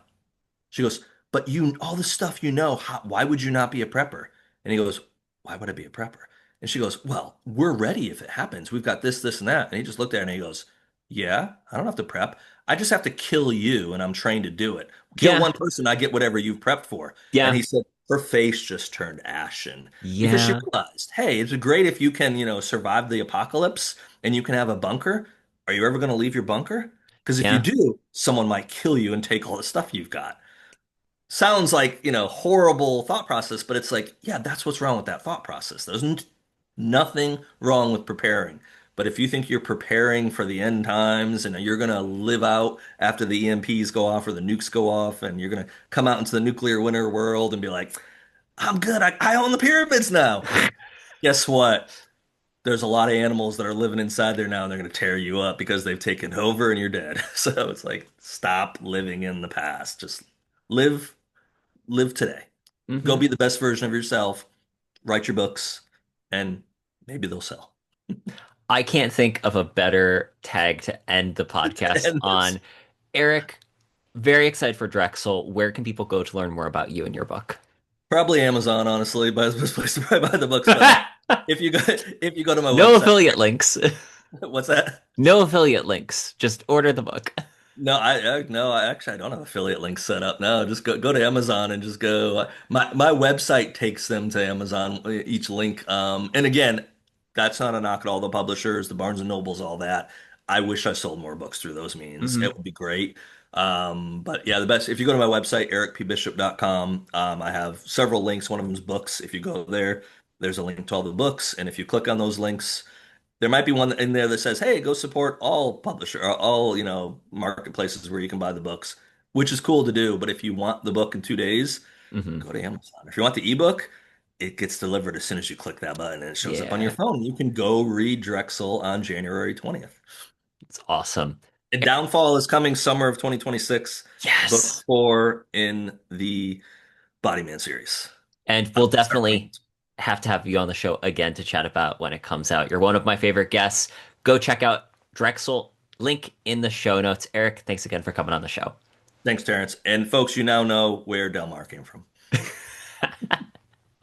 She goes, "But all the stuff why would you not be a prepper?" And he goes, "Why would I be a prepper?" And she goes, "Well, we're ready if it happens. We've got this, this, and that." And he just looked at her and he goes, "Yeah, I don't have to prep. I just have to kill you, and I'm trained to do it. Kill yeah, one person, I get whatever you've prepped for." And yeah, he said her face just turned ashen because she yeah, realized, hey, it's great if you can, survive the apocalypse and you can have a bunker. Are you ever going to leave your bunker? Because if you Yeah. do, someone might kill you and take all the stuff you've got. Sounds like, horrible thought process, but it's like, yeah, that's what's wrong with that thought process. Nothing wrong with preparing. But if you think you're preparing for the end times and you're going to live out after the EMPs go off or the nukes go off and you're going to come out into the nuclear winter world and be like, I'm good. I own the pyramids now. Guess what? There's a lot of animals that are living inside there now and they're going to tear you up because they've taken over and you're dead. So it's like, stop living in the past. Just live live today. Go Hmm. be the best version of yourself. Write your books, and maybe they'll sell. I can't think of a better tag to end the podcast And this on. Eric, very excited for Drexel. Where can people go to learn more about you and your book? probably Amazon, honestly, but the best place to probably buy the books. But if you go to my No website, affiliate links. what's that? No affiliate links. Just order the book. No, no, I actually I don't have affiliate links set up. No, just go to Amazon and just go. My website takes them to Amazon each link. And again, that's not a knock at all the publishers, the Barnes and Nobles, all that. I wish I sold more books through those means. Hmm. It would be great. But yeah, the best if you go to my website, ericpbishop.com, I have several links. One of them is books. If you go there, there's a link to all the books, and if you click on those links. There might be one in there that says, "Hey, go support all publisher or all, marketplaces where you can buy the books," which is cool to do. But if you want the book in 2 days, Hmm. go to Amazon. If you want the ebook, it gets delivered as soon as you click that button and it shows up on your Yeah, phone. You can go read Drexel on January 20th. it's awesome. And Downfall is coming summer of 2026, book Yes. 4 in the Bodyman series. And I'm we'll gonna start definitely writing. have to have you on the show again to chat about when it comes out. You're one of my favorite guests. Go check out Drexel. Link in the show notes. Eric, thanks again for coming on the show. Thanks, Terrence. And folks, you now know where Delmar came from.